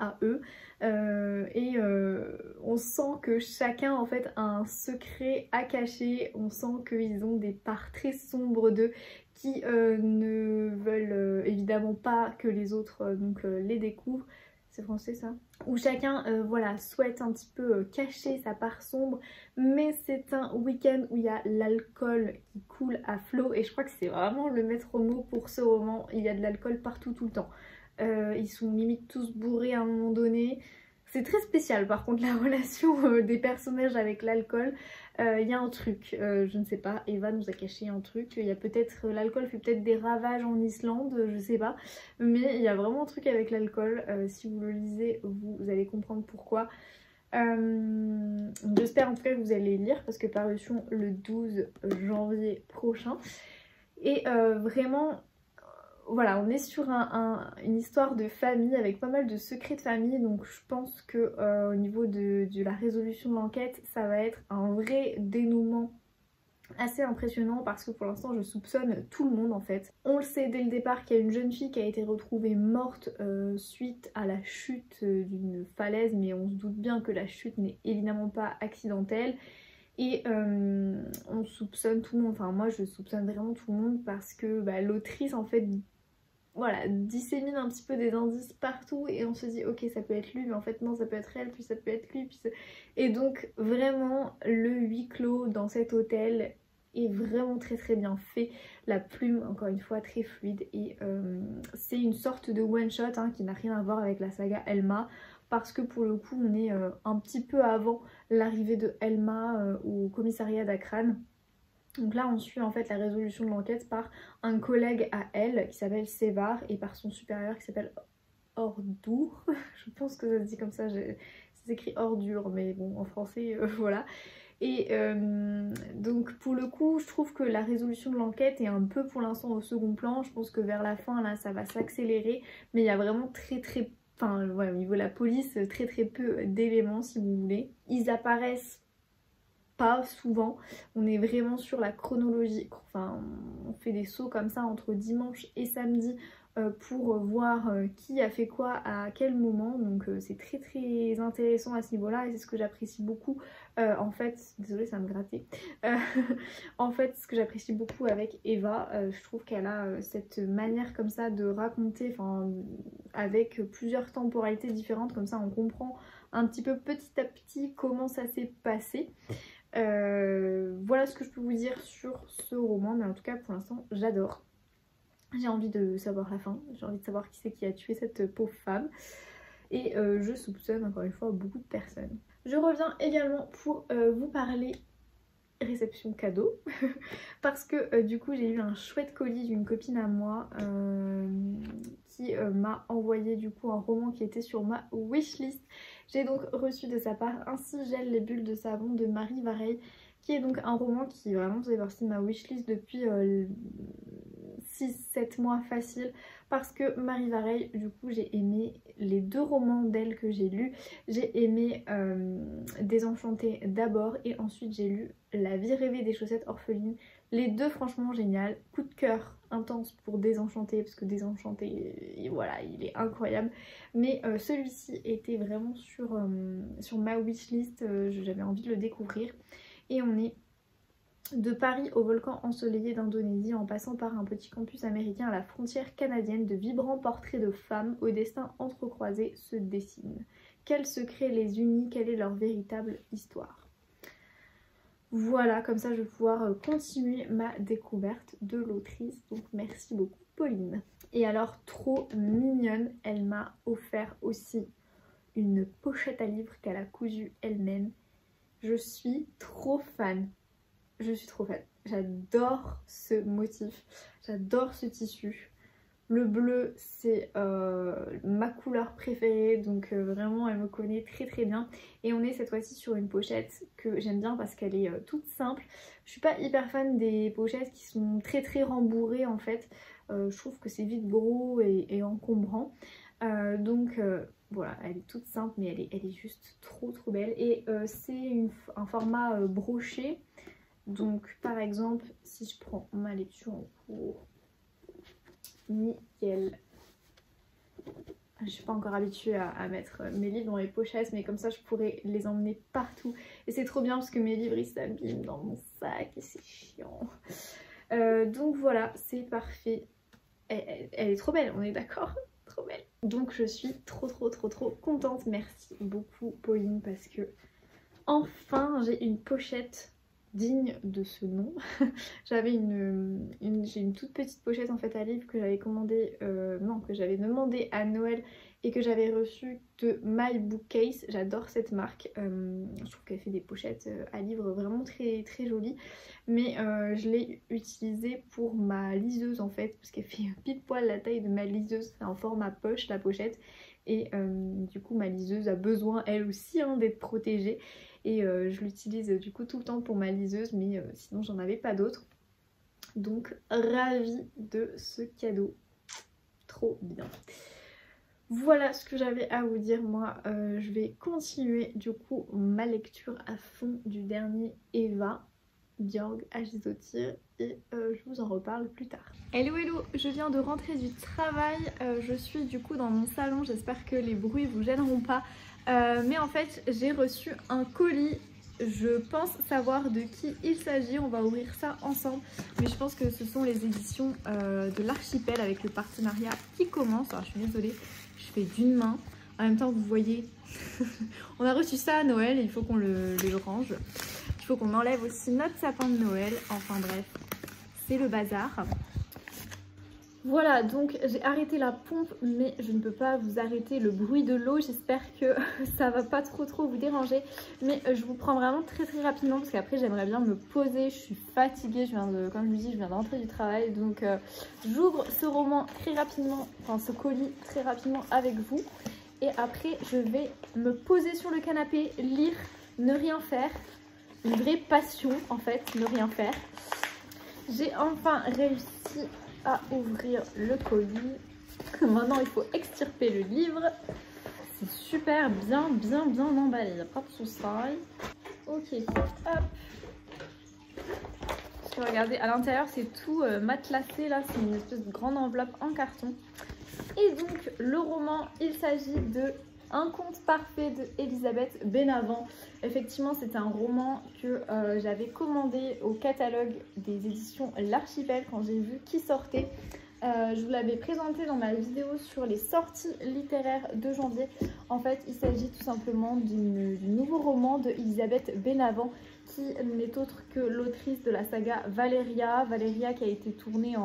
Speaker 2: à eux, on sent que chacun en fait a un secret à cacher, on sent qu'ils ont des parts très sombres d'eux qui ne veulent évidemment pas que les autres les découvrent. C'est français ça? Où chacun voilà, souhaite un petit peu cacher sa part sombre, mais c'est un week-end où il y a l'alcool qui coule à flot, et je crois que c'est vraiment le maître mot pour ce roman. Il y a de l'alcool partout tout le temps. Ils sont limite tous bourrés à un moment donné. C'est très spécial par contre la relation des personnages avec l'alcool. Il y a un truc, je ne sais pas, Eva nous a caché un truc. Il y a peut-être, l'alcool fait peut-être des ravages en Islande, je sais pas. Mais il y a vraiment un truc avec l'alcool. Si vous le lisez, vous allez comprendre pourquoi. J'espère en tout cas que vous allez lire, parce que parution le 12 janvier prochain. Et vraiment... Voilà, on est sur une histoire de famille avec pas mal de secrets de famille, donc je pense que au niveau de la résolution de l'enquête, ça va être un vrai dénouement assez impressionnant, parce que pour l'instant je soupçonne tout le monde en fait. On le sait dès le départ qu'il y a une jeune fille qui a été retrouvée morte suite à la chute d'une falaise, mais on se doute bien que la chute n'est évidemment pas accidentelle. Et on soupçonne tout le monde, enfin moi je soupçonne vraiment tout le monde, parce que l'autrice en fait... Voilà, dissémine un petit peu des indices partout, et on se dit ok ça peut être lui, mais en fait non, ça peut être elle, puis ça peut être lui, puis ça... Et donc vraiment le huis clos dans cet hôtel est vraiment très bien fait. La plume encore une fois très fluide, et c'est une sorte de one shot qui n'a rien à voir avec la saga Elma, parce que pour le coup on est un petit peu avant l'arrivée de Elma au commissariat d'Akran. Donc là on suit en fait la résolution de l'enquête par un collègue à elle qui s'appelle Sevar, et par son supérieur qui s'appelle Ordur. Je pense que ça se dit comme ça, ça s'écrit ordure, mais bon en français voilà. Et donc pour le coup je trouve que la résolution de l'enquête est un peu pour l'instant au second plan. Je pense que vers la fin là ça va s'accélérer, mais il y a vraiment enfin ouais, au niveau de la police très peu d'éléments si vous voulez. Ils apparaissent pas souvent, on est vraiment sur la chronologie, enfin on fait des sauts comme ça entre dimanche et samedi pour voir qui a fait quoi à quel moment, donc c'est très intéressant à ce niveau là, et c'est ce que j'apprécie beaucoup en fait, désolée ça me grattait, en fait ce que j'apprécie beaucoup avec Eva, je trouve qu'elle a cette manière comme ça de raconter, enfin avec plusieurs temporalités différentes, comme ça on comprend un petit peu petit à petit comment ça s'est passé. Voilà ce que je peux vous dire sur ce roman, mais en tout cas pour l'instant j'adore. J'ai envie de savoir la fin, j'ai envie de savoir qui c'est qui a tué cette pauvre femme, et je soupçonne encore une fois beaucoup de personnes. Je reviens également pour vous parler réception cadeau parce que du coup j'ai eu un chouette colis d'une copine à moi qui m'a envoyé du coup un roman qui était sur ma wishlist. J'ai donc reçu de sa part Ainsi gèlent les bulles de savon de Marie Vareille, qui est donc un roman qui vraiment faisait partie de ma wishlist depuis 6-7 mois facile, parce que Marie Vareille, du coup j'ai aimé les 2 romans d'elle que j'ai lus. J'ai aimé Désenchantée d'abord et ensuite j'ai lu La vie rêvée des chaussettes orphelines. Les 2 franchement génial, coup de cœur intense pour Désenchantée parce que Désenchantée, voilà, il est incroyable. Mais celui-ci était vraiment sur ma wishlist, j'avais envie de le découvrir. Et on est de Paris au volcan ensoleillé d'Indonésie en passant par un petit campus américain à la frontière canadienne, de vibrants portraits de femmes au destin entrecroisé se dessinent. Quels secrets les unit? Quelle est leur véritable histoire? Voilà, comme ça je vais pouvoir continuer ma découverte de l'autrice. Donc merci beaucoup Pauline. Et alors trop mignonne, elle m'a offert aussi une pochette à livres qu'elle a cousue elle-même. Je suis trop fan. Je suis trop fan. J'adore ce motif, j'adore ce tissu. Le bleu c'est ma couleur préférée, donc vraiment elle me connaît très très bien. Et on est cette fois-ci sur une pochette que j'aime bien parce qu'elle est toute simple. Je suis pas hyper fan des pochettes qui sont très très rembourrées en fait. Je trouve que c'est vite gros et encombrant. Donc voilà, elle est toute simple mais elle est juste trop trop belle. Et c'est un format broché. Donc par exemple, si je prends ma lecture en cours, nickel. Je suis pas encore habituée à mettre mes livres dans les pochettes, mais comme ça je pourrais les emmener partout. Et c'est trop bien parce que mes livres ils s'abîment dans mon sac et c'est chiant. Donc voilà, c'est parfait. Elle est trop belle, on est d'accord? Trop belle. Donc je suis trop contente. Merci beaucoup Pauline parce que enfin j'ai une pochette digne de ce nom. J'avais j'ai une toute petite pochette en fait à livres que j'avais commandé, non, que j'avais demandé à Noël et que j'avais reçue de My Bookcase. J'adore cette marque, je trouve qu'elle fait des pochettes à livres vraiment très très jolies. Mais je l'ai utilisée pour ma liseuse en fait, parce qu'elle fait pile poil la taille de ma liseuse, c'est en format poche la pochette. Et du coup ma liseuse a besoin elle aussi d'être protégée. Et je l'utilise du coup tout le temps pour ma liseuse, mais sinon j'en avais pas d'autres. Donc ravie de ce cadeau, trop bien. Voilà ce que j'avais à vous dire. Moi je vais continuer du coup ma lecture à fond du dernier Eva, Georg Agisotir, et je vous en reparle plus tard. Hello hello, je viens de rentrer du travail, je suis du coup dans mon salon, j'espère que les bruits vous gêneront pas. Mais en fait j'ai reçu un colis, je pense savoir de qui il s'agit, on va ouvrir ça ensemble. Mais je pense que ce sont les éditions de l'Archipel avec le partenariat qui commence. Alors je suis désolée, je fais d'une main. En même temps vous voyez, on a reçu ça à Noël et il faut qu'on le range. Il faut qu'on enlève aussi notre sapin de Noël, enfin bref, c'est le bazar. Voilà, donc j'ai arrêté la pompe, mais je ne peux pas vous arrêter le bruit de l'eau. J'espère que ça va pas trop vous déranger. Mais je vous prends vraiment très rapidement parce qu'après j'aimerais bien me poser. Je suis fatiguée, comme je vous dis, je viens d'entrer du travail. Donc j'ouvre ce roman très rapidement, enfin ce colis très rapidement avec vous. Et après je vais me poser sur le canapé, lire, ne rien faire. Une vraie passion en fait, ne rien faire. J'ai enfin réussi à ouvrir le colis. Maintenant il faut extirper le livre. C'est super bien emballé, il n'y a pas de soucis. Ok, hop. Parce que regardez, à l'intérieur c'est tout matelassé là, c'est une espèce de grande enveloppe en carton. Et donc le roman, il s'agit de Un conte parfait de Elisabeth Benavent. Effectivement c'était un roman que j'avais commandé au catalogue des éditions L'Archipel quand j'ai vu qu'il sortait. Je vous l'avais présenté dans ma vidéo sur les sorties littéraires de janvier. En fait il s'agit tout simplement du nouveau roman de Elisabeth Benavent qui n'est autre que l'autrice de la saga Valeria. Valeria qui a été tournée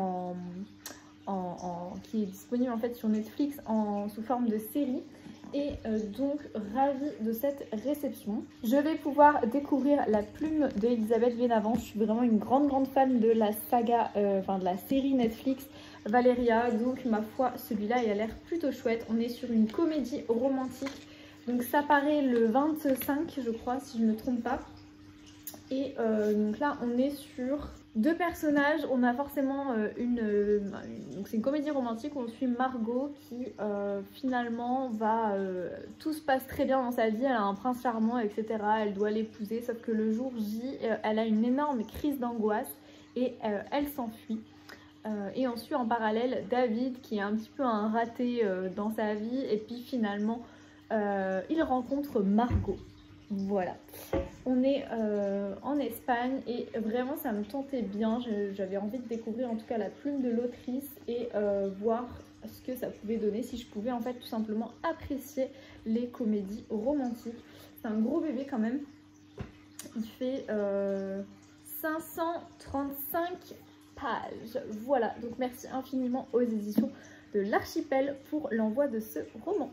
Speaker 2: qui est disponible en fait sur Netflix sous forme de série. Et donc ravie de cette réception. Je vais pouvoir découvrir la plume de Elisabeth Benavent. Je suis vraiment une grande fan de la saga, de la série Netflix Valeria. Donc ma foi, celui-là il a l'air plutôt chouette. On est sur une comédie romantique. Donc ça paraît le 25 je crois si je ne me trompe pas. Et donc là on est sur Deux personnages, on a forcément donc c'est une comédie romantique où on suit Margot qui finalement tout se passe très bien dans sa vie, elle a un prince charmant, etc. Elle doit l'épouser, sauf que le jour J, elle a une énorme crise d'angoisse et elle s'enfuit. Et on suit en parallèle David qui est un petit peu un raté dans sa vie et puis finalement il rencontre Margot. Voilà, on est en Espagne et vraiment ça me tentait bien, j'avais envie de découvrir en tout cas la plume de l'autrice et voir ce que ça pouvait donner, si je pouvais en fait tout simplement apprécier les comédies romantiques. C'est un gros bébé quand même, il fait 535 pages. Voilà, donc merci infiniment aux éditions de l'Archipel pour l'envoi de ce roman.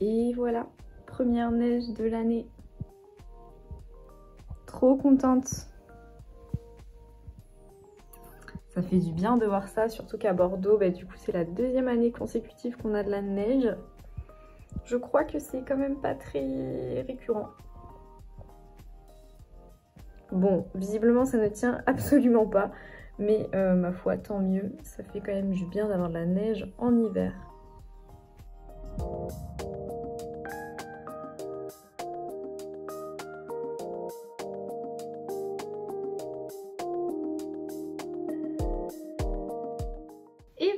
Speaker 2: Et voilà, première neige de l'année. Trop contente. Ça fait du bien de voir ça, surtout qu'à Bordeaux, du coup c'est la deuxième année consécutive qu'on a de la neige. Je crois que c'est quand même pas très récurrent. Bon, visiblement ça ne tient absolument pas, mais ma foi, tant mieux. Ça fait quand même du bien d'avoir de la neige en hiver.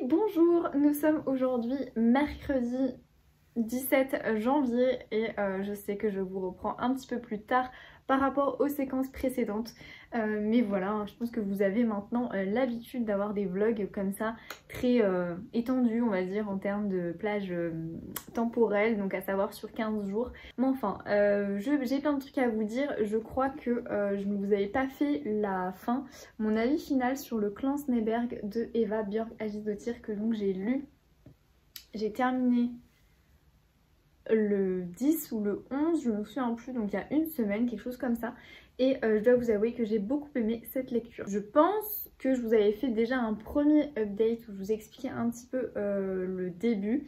Speaker 2: Bonjour, nous sommes aujourd'hui mercredi 17 janvier et je sais que je vous reprends un petit peu plus tard par rapport aux séquences précédentes, mais voilà, je pense que vous avez maintenant l'habitude d'avoir des vlogs comme ça très étendus, on va dire, en termes de plage temporelle, donc à savoir sur 15 jours. Mais enfin, j'ai plein de trucs à vous dire. Je crois que je ne vous avais pas fait la fin, mon avis final sur le clan Sneberg de Eva Björk Agisdottir, que donc j'ai lu. J'ai terminé le 10 ou le 11, je ne me souviens plus, donc il y a une semaine, quelque chose comme ça. Et je dois vous avouer que j'ai beaucoup aimé cette lecture. Je pense que je vous avais fait déjà un premier update où je vous expliquais un petit peu le début.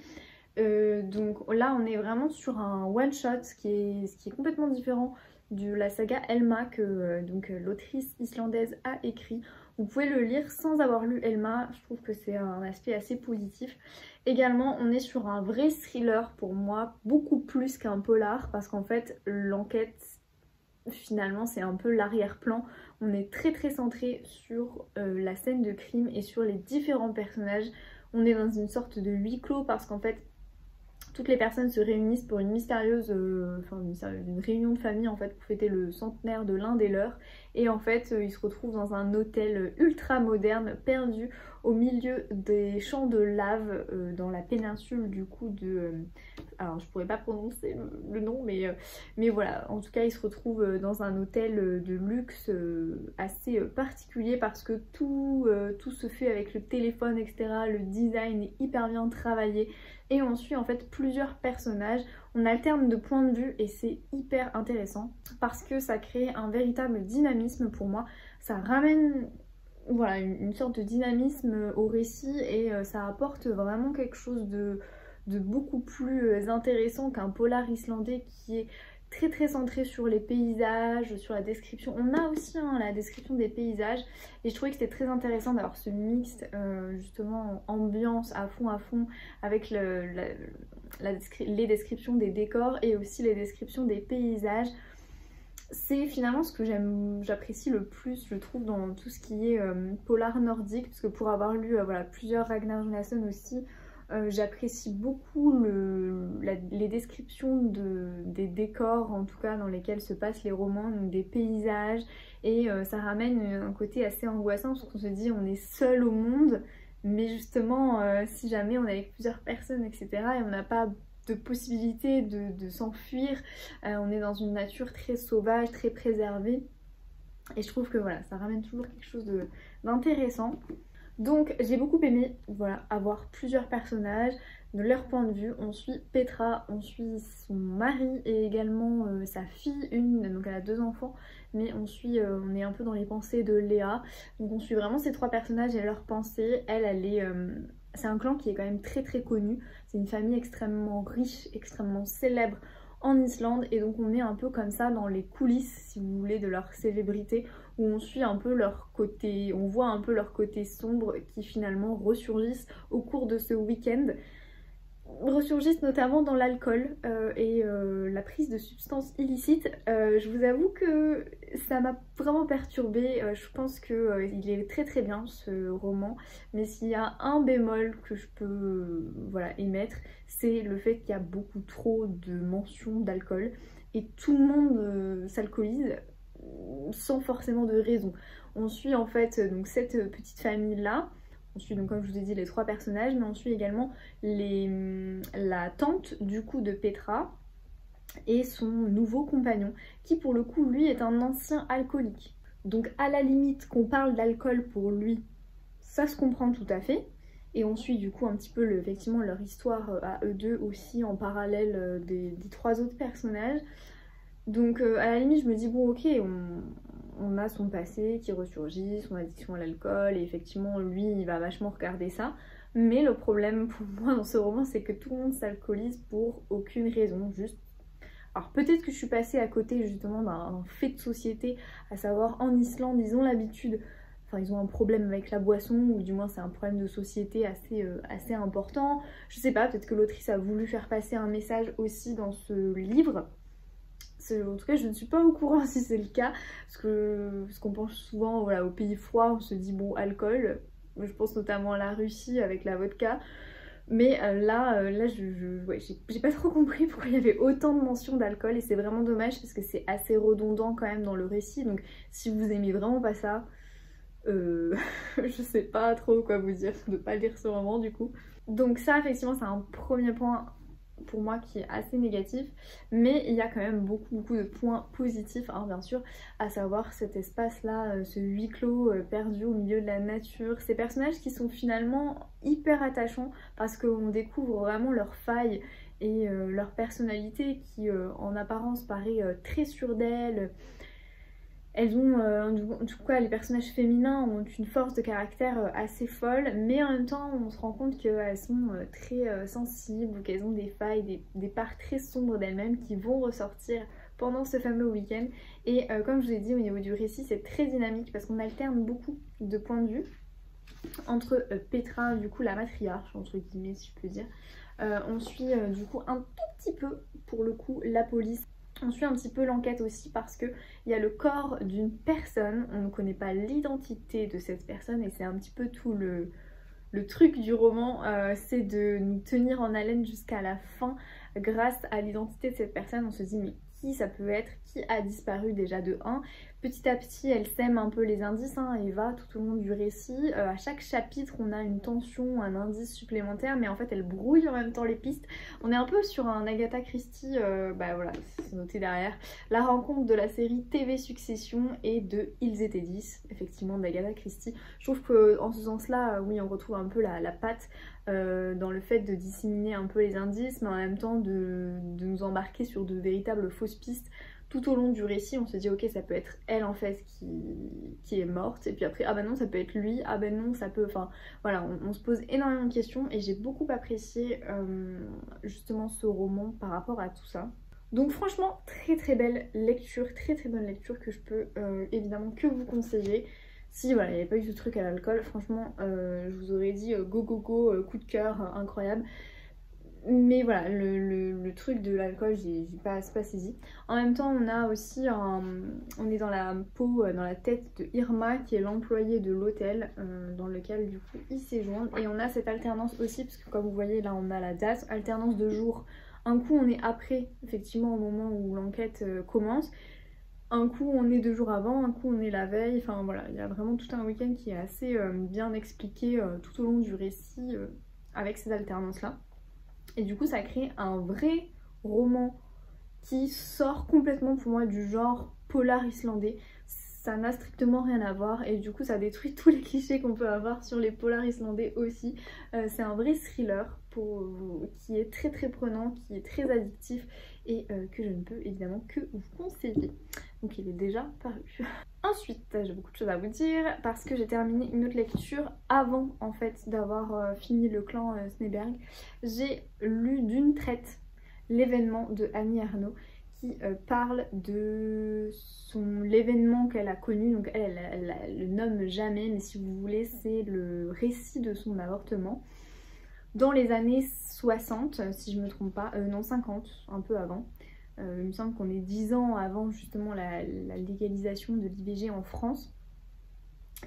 Speaker 2: Donc là on est vraiment sur un one shot, ce qui est complètement différent de la saga Elma que l'autrice islandaise a écrit. Vous pouvez le lire sans avoir lu Elma, je trouve que c'est un aspect assez positif. Également, on est sur un vrai thriller pour moi, beaucoup plus qu'un polar, parce qu'en fait, l'enquête, finalement, c'est un peu l'arrière-plan. On est très très centré sur la scène de crime et sur les différents personnages. On est dans une sorte de huis clos parce qu'en fait, toutes les personnes se réunissent pour une une réunion de famille en fait pour fêter le centenaire de l'un des leurs, et en fait ils se retrouvent dans un hôtel ultra moderne perdu au milieu des champs de lave dans la péninsule du coup de alors je pourrais pas prononcer le nom, mais voilà, en tout cas ils se retrouvent dans un hôtel de luxe assez particulier parce que tout se fait avec le téléphone, etc. Le design est hyper bien travaillé. Et on suit en fait plusieurs personnages, on alterne de points de vue et c'est hyper intéressant parce que ça crée un véritable dynamisme pour moi. Ça ramène voilà, une sorte de dynamisme au récit et ça apporte vraiment quelque chose de beaucoup plus intéressant qu'un polar islandais qui est très très centré sur les paysages, sur la description. On a aussi la description des paysages et je trouvais que c'était très intéressant d'avoir ce mix justement ambiance à fond avec les descriptions des décors et aussi les descriptions des paysages. C'est finalement ce que j'apprécie le plus, je trouve, dans tout ce qui est polar nordique, parce que pour avoir lu voilà, plusieurs Ragnar Jonasson aussi, J'apprécie beaucoup les descriptions des décors, en tout cas dans lesquels se passent les romans, donc des paysages, et ça ramène un côté assez angoissant parce qu'on se dit on est seul au monde, mais justement si jamais on est avec plusieurs personnes, etc., et on n'a pas de possibilité de s'enfuir, on est dans une nature très sauvage, très préservée, et je trouve que voilà, ça ramène toujours quelque chose d'intéressant. Donc j'ai beaucoup aimé, voilà, avoir plusieurs personnages, de leur point de vue. On suit Petra, on suit son mari et également sa fille, donc elle a 2 enfants, mais on est un peu dans les pensées de Léa. Donc on suit vraiment ces 3 personnages et leurs pensées. C'est un clan qui est quand même très très connu, c'est une famille extrêmement riche, extrêmement célèbre en Islande, et donc on est un peu comme ça dans les coulisses, si vous voulez, de leur célébrité, où on suit un peu leur côté, on voit un peu leur côté sombre qui finalement ressurgissent au cours de ce week-end. Ressurgissent notamment dans l'alcool et la prise de substances illicites. Je vous avoue que ça m'a vraiment perturbée. Je pense qu'il est très très bien ce roman, mais s'il y a un bémol que je peux voilà, émettre, c'est le fait qu'il y a beaucoup trop de mentions d'alcool et tout le monde s'alcoolise sans forcément de raison. On suit en fait donc cette petite famille là. On suit donc, comme je vous ai dit, les 3 personnages, mais on suit également la tante du coup de Petra et son nouveau compagnon, qui pour le coup lui est un ancien alcoolique. Donc à la limite qu'on parle d'alcool pour lui, ça se comprend tout à fait. Et on suit du coup un petit peu effectivement leur histoire à eux deux aussi en parallèle des 3 autres personnages. Donc à la limite je me dis bon ok, on a son passé qui ressurgit, son addiction à l'alcool, et effectivement lui il va vachement regarder ça. Mais le problème pour moi dans ce roman, c'est que tout le monde s'alcoolise pour aucune raison, juste. Alors peut-être que je suis passée à côté justement d'un fait de société, à savoir en Islande ils ont l'habitude, enfin ils ont un problème avec la boisson, ou du moins c'est un problème de société assez important. Je sais pas, peut-être que l'autrice a voulu faire passer un message aussi dans ce livre. En tout cas je ne suis pas au courant si c'est le cas, parce qu'on pense souvent voilà, aux pays froids, on se dit bon alcool, je pense notamment à la Russie avec la vodka, mais là ouais, j'ai pas trop compris pourquoi il y avait autant de mentions d'alcool, et c'est vraiment dommage parce que c'est assez redondant quand même dans le récit. Donc si vous aimez vraiment pas ça, je sais pas trop quoi vous dire de pas lire ce roman du coup. Donc ça effectivement c'est un premier point pour moi qui est assez négatif, mais il y a quand même beaucoup de points positifs hein, bien sûr, à savoir cet espace là, ce huis clos perdu au milieu de la nature, ces personnages qui sont finalement hyper attachants parce qu'on découvre vraiment leurs failles et leur personnalité qui en apparence paraît très sûre d'elles. Elles ont, du coup, les personnages féminins ont une force de caractère assez folle, mais en même temps on se rend compte qu'elles sont très sensibles, ou qu'elles ont des failles, des parts très sombres d'elles-mêmes qui vont ressortir pendant ce fameux week-end. Et comme je vous ai dit, au niveau du récit c'est très dynamique parce qu'on alterne beaucoup de points de vue entre Petra, du coup la matriarche entre guillemets si je peux dire. On suit du coup un tout petit peu pour le coup la police. On suit un petit peu l'enquête aussi parce qu'il y a le corps d'une personne, on ne connaît pas l'identité de cette personne, et c'est un petit peu tout le truc du roman, c'est de nous tenir en haleine jusqu'à la fin grâce à l'identité de cette personne. On se dit mais qui ça peut être, qui a disparu déjà de 1. Petit à petit elle sème un peu les indices hein, Eva, tout au long du récit. À chaque chapitre on a une tension, un indice supplémentaire, mais en fait elle brouille en même temps les pistes. On est un peu sur un Agatha Christie, bah voilà c'est noté derrière, la rencontre de la série TV Succession et de Ils étaient 10, effectivement d'Agatha Christie. Je trouve qu'en ce sens là, oui on retrouve un peu la patte dans le fait de disséminer un peu les indices, mais en même temps de nous embarquer sur de véritables fausses pistes tout au long du récit. On se dit ok ça peut être elle en fait qui est morte, et puis après ah bah non ça peut être lui, ah bah non ça peut, enfin voilà on se pose énormément de questions, et j'ai beaucoup apprécié justement ce roman par rapport à tout ça. Donc franchement très belle lecture, très bonne lecture que je peux évidemment que vous conseiller. Si voilà, il n'y avait pas eu ce truc à l'alcool, franchement, je vous aurais dit go, coup de cœur, incroyable. Mais voilà, le truc de l'alcool, c'est pas saisi. En même temps, on a aussi on est dans la peau, dans la tête de Irma, qui est l'employé de l'hôtel dans lequel du coup il séjourne. Et on a cette alternance aussi, parce que comme vous voyez là, on a la date, alternance de jours. Un coup, on est après, effectivement, au moment où l'enquête commence. Un coup, on est 2 jours avant, un coup, on est la veille. Enfin voilà, il y a vraiment tout un week-end qui est assez bien expliqué tout au long du récit avec ces alternances-là. Et du coup, ça crée un vrai roman qui sort complètement pour moi du genre polar islandais. Ça n'a strictement rien à voir et du coup ça détruit tous les clichés qu'on peut avoir sur les polars islandais aussi. C'est un vrai thriller qui est très très prenant, qui est très addictif et que je ne peux évidemment que vous conseiller. Donc il est déjà paru. Ensuite, j'ai beaucoup de choses à vous dire parce que j'ai terminé une autre lecture avant en fait d'avoir fini Le Clan Sneberg. J'ai lu d'une traite l'événement de Annie Ernaux qui parle de l'événement qu'elle a connu. Donc elle le nomme jamais, mais si vous voulez, c'est le récit de son avortement dans les années 60, si je me trompe pas, non 50, un peu avant. Il me semble qu'on est 10 ans avant justement la légalisation de l'IVG en France.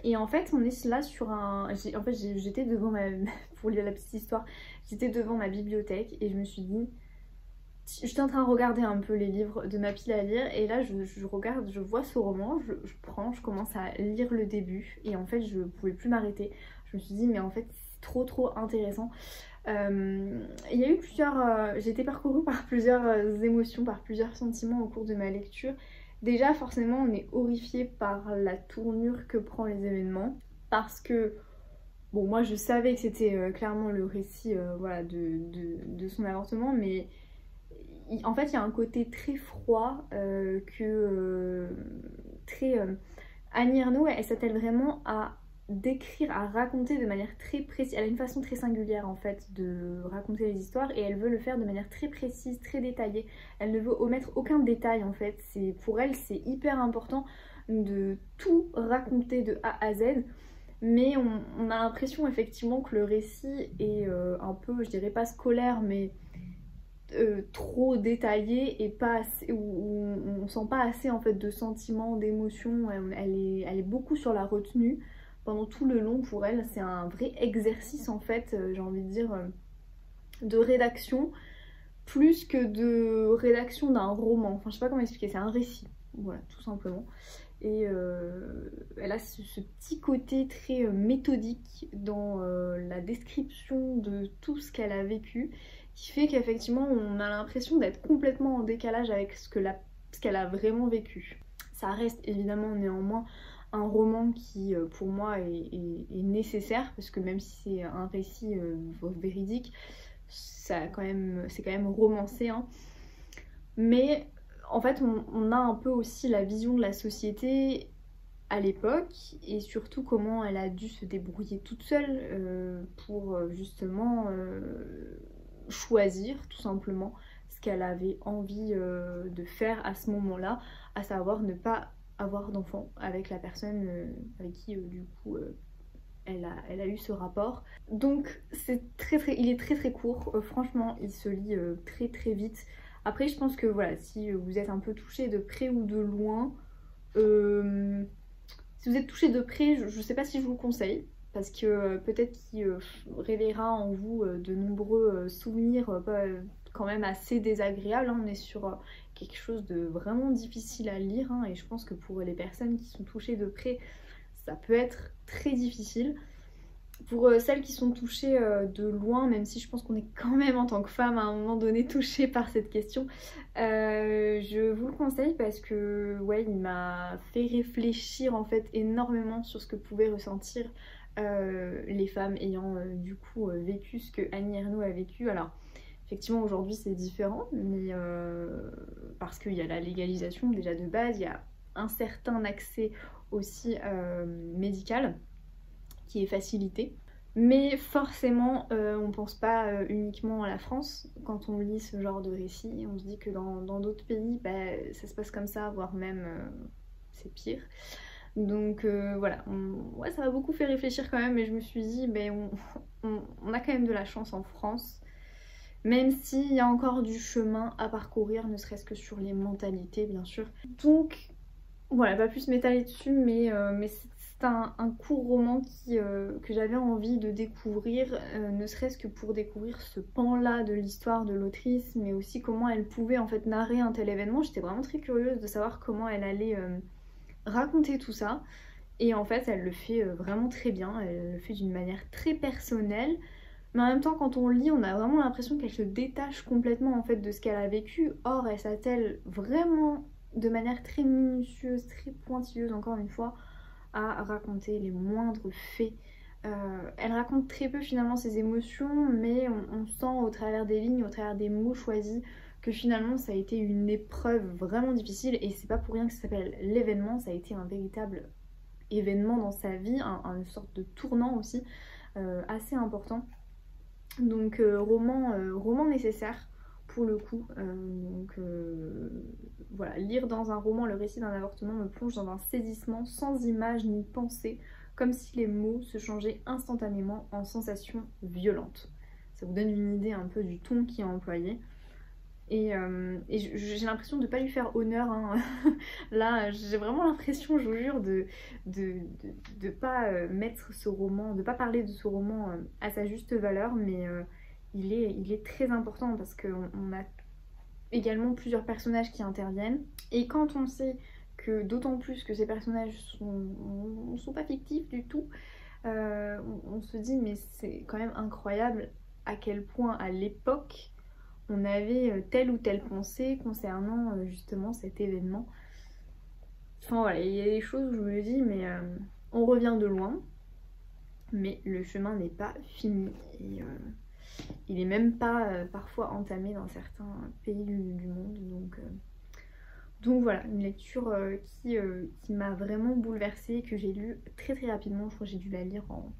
Speaker 2: Et en fait, on est là sur un... En fait, j'étais devant ma... Pour lire la petite histoire, j'étais devant ma bibliothèque et je me suis dit... J'étais en train de regarder un peu les livres de ma pile à lire et là je regarde, je vois ce roman, je prends, je commence à lire le début et en fait je pouvais plus m'arrêter. Je me suis dit mais en fait c'est trop intéressant. Il y a eu j'ai été parcourue par plusieurs émotions, par plusieurs sentiments au cours de ma lecture. Déjà forcément on est horrifié par la tournure que prend les événements parce que bon moi je savais que c'était clairement le récit voilà, de son avortement mais en fait il y a un côté très froid Annie Ernaux elle s'attelle vraiment à d'écrire, à raconter de manière très précise. Elle a une façon très singulière en fait de raconter les histoires et elle veut le faire de manière très précise, très détaillée. Elle ne veut omettre aucun détail en fait. Pour elle c'est hyper important de tout raconter de A à Z. Mais on a l'impression effectivement que le récit est un peu, je dirais pas scolaire, mais trop détaillé et pas assez, où on sent pas assez en fait de sentiments, d'émotions. Elle est beaucoup sur la retenue pendant tout le long. Pour elle c'est un vrai exercice en fait, j'ai envie de dire, de rédaction plus que de rédaction d'un roman. Enfin je sais pas comment expliquer, c'est un récit, voilà tout simplement. Et elle a ce petit côté très méthodique dans la description de tout ce qu'elle a vécu qui fait qu'effectivement on a l'impression d'être complètement en décalage avec ce qu'elle a vraiment vécu. Ça reste évidemment néanmoins un roman qui pour moi est nécessaire parce que même si c'est un récit véridique, c'est quand même romancé hein. Mais en fait on a un peu aussi la vision de la société à l'époque et surtout comment elle a dû se débrouiller toute seule pour justement choisir tout simplement ce qu'elle avait envie de faire à ce moment-là, à savoir ne pas avoir d'enfant avec la personne avec qui du coup elle a eu ce rapport. Donc il est très court, franchement il se lit très vite. Après je pense que voilà, si vous êtes un peu touché de près ou de loin, si vous êtes touché de près, je sais pas si je vous le conseille, parce que peut-être qu'il réveillera en vous de nombreux souvenirs quand même assez désagréables. Hein. On est sur quelque chose de vraiment difficile à lire, hein, et je pense que pour les personnes qui sont touchées de près, ça peut être très difficile. Pour celles qui sont touchées de loin, même si je pense qu'on est quand même en tant que femme à un moment donné touchée par cette question, je vous le conseille parce que ouais, il m'a fait réfléchir en fait énormément sur ce que pouvaient ressentir les femmes ayant du coup vécu ce que Annie Ernaux a vécu. Alors effectivement aujourd'hui c'est différent, mais parce qu'il y a la légalisation déjà de base, il y a un certain accès aussi médical qui est facilité. Mais forcément, on pense pas uniquement à la France quand on lit ce genre de récit. On se dit que dans d'autres pays, bah, ça se passe comme ça, voire même c'est pire. Donc voilà, ouais, ça m'a beaucoup fait réfléchir quand même, mais je me suis dit, on a quand même de la chance en France. même s'il y a encore du chemin à parcourir, ne serait-ce que sur les mentalités bien sûr. Donc voilà, pas plus m'étaler dessus, mais c'est un court roman que j'avais envie de découvrir, ne serait-ce que pour découvrir ce pan-là de l'histoire de l'autrice, mais aussi comment elle pouvait en fait narrer un tel événement. J'étais vraiment très curieuse de savoir comment elle allait raconter tout ça. Et en fait, elle le fait vraiment très bien, elle le fait d'une manière très personnelle. Mais en même temps, quand on lit, on a vraiment l'impression qu'elle se détache complètement en fait de ce qu'elle a vécu. Or, elle s'attelle vraiment de manière très minutieuse, très pointilleuse encore une fois, à raconter les moindres faits. Elle raconte très peu finalement ses émotions, mais on sent au travers des lignes, au travers des mots choisis, que finalement ça a été une épreuve vraiment difficile. Et c'est pas pour rien que ça s'appelle l'événement, ça a été un véritable événement dans sa vie, une sorte de tournant aussi, assez important. Donc roman nécessaire pour le coup. Voilà, lire dans un roman le récit d'un avortement me plonge dans un saisissement sans image ni pensée, comme si les mots se changeaient instantanément en sensations violentes. Ça vous donne une idée un peu du ton qui est employé. Et j'ai l'impression de ne pas lui faire honneur, hein. Là j'ai vraiment l'impression, je vous jure, de pas mettre ce roman, de pas parler de ce roman à sa juste valeur, mais il est très important parce qu'on a également plusieurs personnages qui interviennent. Et quand on sait que d'autant plus que ces personnages sont pas fictifs du tout, on se dit mais c'est quand même incroyable à quel point à l'époque on avait telle ou telle pensée concernant justement cet événement. Enfin voilà, il y a des choses où je me dis mais on revient de loin, mais le chemin n'est pas fini. Et il est même pas parfois entamé dans certains pays du monde. Donc voilà, une lecture qui m'a vraiment bouleversée, que j'ai lue très très rapidement. Je crois que j'ai dû la lire en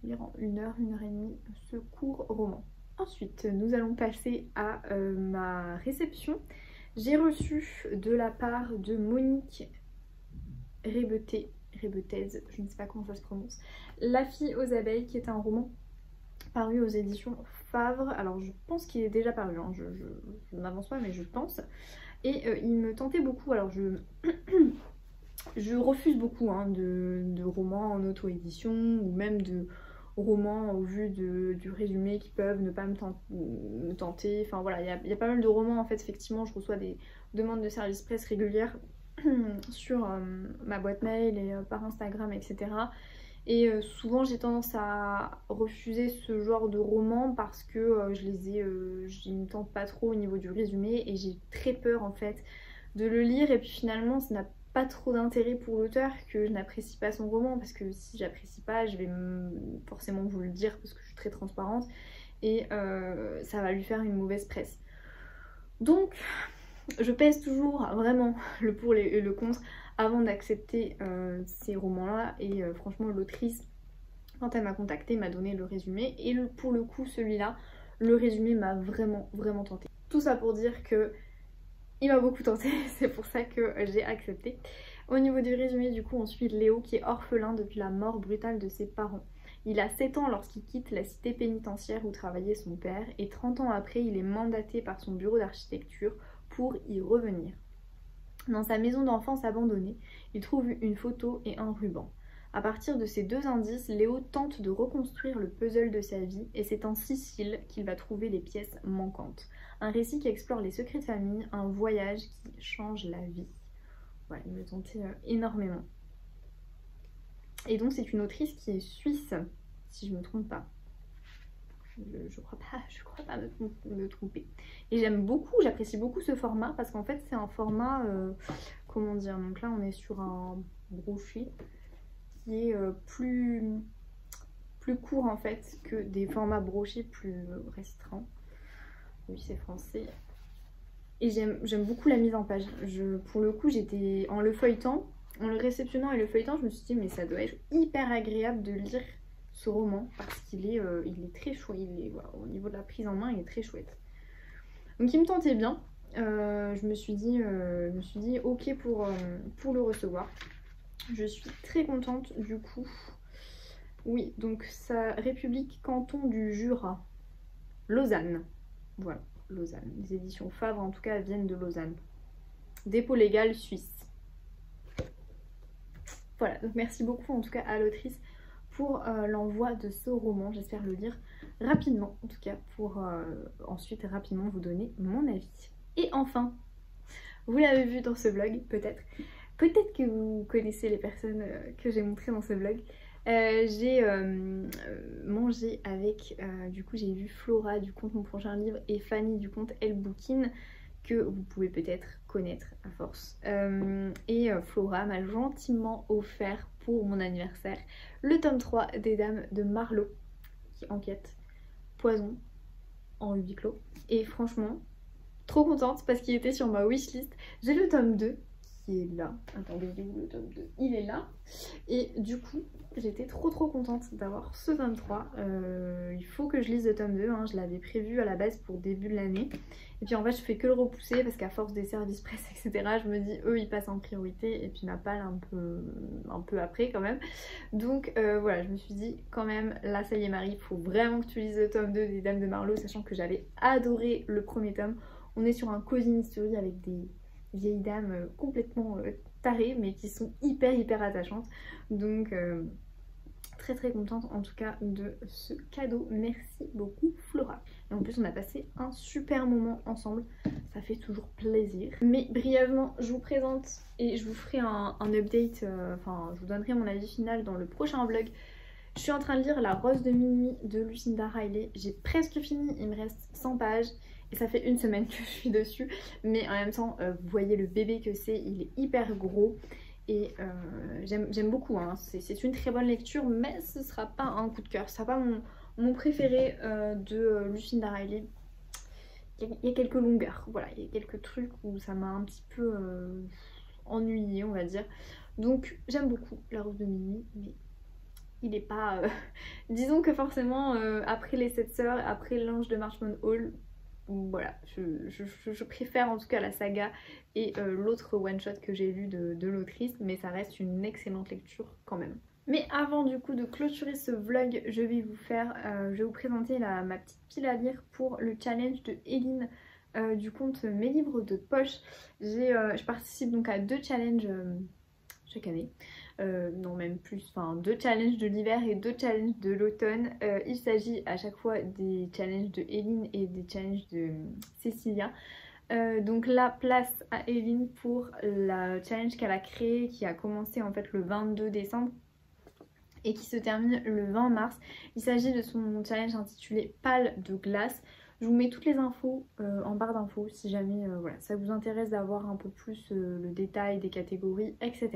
Speaker 2: 1 heure et demie, ce court roman. Ensuite, nous allons passer à ma réception. J'ai reçu de la part de Monique Rebetez, je ne sais pas comment ça se prononce, La fille aux abeilles, qui est un roman paru aux éditions Favre. Alors je pense qu'il est déjà paru, hein. Je n'avance pas mais je pense. Et il me tentait beaucoup. Alors je refuse beaucoup hein, de romans en auto-édition ou même de romans au vu du résumé qui peuvent ne pas me tenter. Enfin voilà, il y a pas mal de romans en fait. Effectivement, je reçois des demandes de service presse régulières sur ma boîte mail et par Instagram, etc. Et souvent j'ai tendance à refuser ce genre de romans parce que je me tentent pas trop au niveau du résumé et j'ai très peur en fait de le lire et puis finalement ça n'a pas trop d'intérêt pour l'auteur que je n'apprécie pas son roman, parce que si j'apprécie pas je vais forcément vous le dire parce que je suis très transparente et ça va lui faire une mauvaise presse. Donc je pèse toujours vraiment le pour et le contre avant d'accepter ces romans-là. Et franchement, l'autrice, quand elle m'a contactée, m'a donné le résumé. Et pour le coup, celui-là, le résumé m'a vraiment, vraiment tenté. Tout ça pour dire que il m'a beaucoup tenté, c'est pour ça que j'ai accepté. Au niveau du résumé, du coup, on suit Léo qui est orphelin depuis la mort brutale de ses parents. Il a 7 ans lorsqu'il quitte la cité pénitentiaire où travaillait son père, et 30 ans après, il est mandaté par son bureau d'architecture pour y revenir. Dans sa maison d'enfance abandonnée, il trouve une photo et un ruban. À partir de ces 2 indices, Léo tente de reconstruire le puzzle de sa vie et c'est en Sicile qu'il va trouver les pièces manquantes. Un récit qui explore les secrets de famille, un voyage qui change la vie. Voilà, il me tentait énormément. Et donc c'est une autrice qui est suisse, si je ne me trompe pas. Je crois pas me tromper. Et j'apprécie beaucoup ce format parce qu'en fait c'est un format, comment dire, donc là on est sur un brochet qui est plus court en fait que des formats brochés plus restreints. Oui, c'est français. Et j'aime beaucoup la mise en page. Pour le coup, j'étais en le feuilletant, en le réceptionnant et le feuilletant, je me suis dit mais ça doit être hyper agréable de lire ce roman parce qu'il est très chouette. Voilà, au niveau de la prise en main, il est très chouette. Donc il me tentait bien. Je me suis dit ok pour le recevoir. Je suis très contente du coup. Oui, donc sa République canton du Jura, Lausanne. Voilà, Lausanne. Les éditions Favre en tout cas viennent de Lausanne. Dépôt légal suisse. Voilà, donc merci beaucoup en tout cas à l'autrice pour l'envoi de ce roman. J'espère le lire rapidement en tout cas pour ensuite rapidement vous donner mon avis. Et enfin, vous l'avez vu dans ce vlog peut-être. Peut-être que vous connaissez les personnes que j'ai montrées dans ce vlog. J'ai mangé avec, du coup j'ai vu Flora du compte Mon Prochain Livre et Fanny du compte Elle Bouquine, que vous pouvez peut-être connaître à force. Flora m'a gentiment offert pour mon anniversaire le tome 3 des Dames de Marlowe, qui enquête Poison en huis clos. Et franchement, trop contente parce qu'il était sur ma wishlist. J'ai le tome 2 qui est là. Attendez, il est où le tome 2? Il est là. Et du coup, j'étais trop contente d'avoir ce tome 3. Il faut que je lise le tome 2. Hein. Je l'avais prévu à la base pour début de l'année. Et puis en fait, je fais que le repousser parce qu'à force des services presse, etc., je me dis, eux, ils passent en priorité. Et puis ma palle un peu après quand même. Donc voilà, je me suis dit, quand même, là, ça y est, Marie, il faut vraiment que tu lises le tome 2 des Dames de Marlowe, sachant que j'avais adoré le premier tome. On est sur un cozy mystery avec des vieilles dames complètement tarées, mais qui sont hyper attachantes. Donc très contente en tout cas de ce cadeau. Merci beaucoup Flora. Et en plus on a passé un super moment ensemble, ça fait toujours plaisir. Mais brièvement je vous présente et je vous ferai un update, enfin je vous donnerai mon avis final dans le prochain vlog. Je suis en train de lire La Rose de minuit de Lucinda Riley. J'ai presque fini, il me reste 100 pages. Et ça fait une semaine que je suis dessus. Mais en même temps, vous voyez le bébé que c'est, il est hyper gros. Et j'aime beaucoup, hein. C'est une très bonne lecture, mais ce sera pas un coup de cœur. Ce sera pas mon préféré de Lucinda Riley. Il y a quelques longueurs, voilà, il y a quelques trucs où ça m'a un petit peu ennuyée, on va dire. Donc j'aime beaucoup La Rose de minuit, mais il est pas... Disons que forcément, après Les 7 sœurs, après L'Ange de Marchmont Hall, voilà, je préfère en tout cas la saga et l'autre one shot que j'ai lu de l'autrice, mais ça reste une excellente lecture quand même. Mais avant du coup de clôturer ce vlog, je vais vous présenter ma petite pile à lire pour le challenge de Eline du compte Mes livres de poche. Je participe donc à 2 challenges chaque année. Non même plus, enfin 2 challenges de l'hiver et 2 challenges de l'automne. Il s'agit à chaque fois des challenges de Eline et des challenges de Cécilia. Donc la place à Eline pour la challenge qu'elle a créé, qui a commencé en fait le 22 décembre et qui se termine le 20 mars. Il s'agit de son challenge intitulé Pâle de glace. Je vous mets toutes les infos en barre d'infos si jamais voilà, ça vous intéresse d'avoir un peu plus le détail des catégories, etc.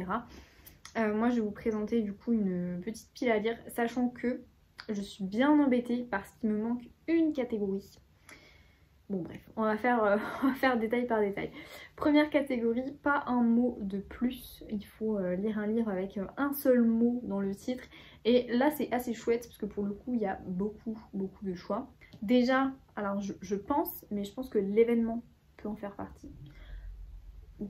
Speaker 2: Moi je vais vous présenter du coup une petite pile à lire, sachant que je suis bien embêtée parce qu'il me manque une catégorie. Bon bref, on va faire détail par détail. Première catégorie, pas un mot de plus. Il faut lire un livre avec un seul mot dans le titre. Et là c'est assez chouette parce que pour le coup il y a beaucoup de choix. Déjà, alors je pense, mais je pense que l'événement peut en faire partie.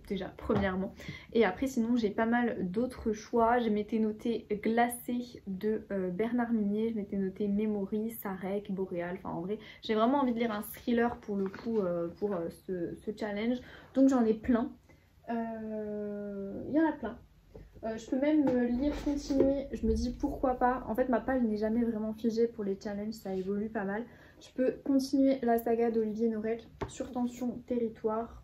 Speaker 2: Déjà premièrement, et après sinon j'ai pas mal d'autres choix. Je m'étais noté Glacé de Bernard Minier, je m'étais noté Memory, Sarek, Boréal, enfin en vrai j'ai vraiment envie de lire un thriller pour le coup pour ce challenge, donc j'en ai plein, il y en a plein. Je peux même lire, continuer, je me dis pourquoi pas, en fait ma page n'est jamais vraiment figée pour les challenges, ça évolue pas mal. Je peux continuer la saga d'Olivier Norel, Surtension Territoire.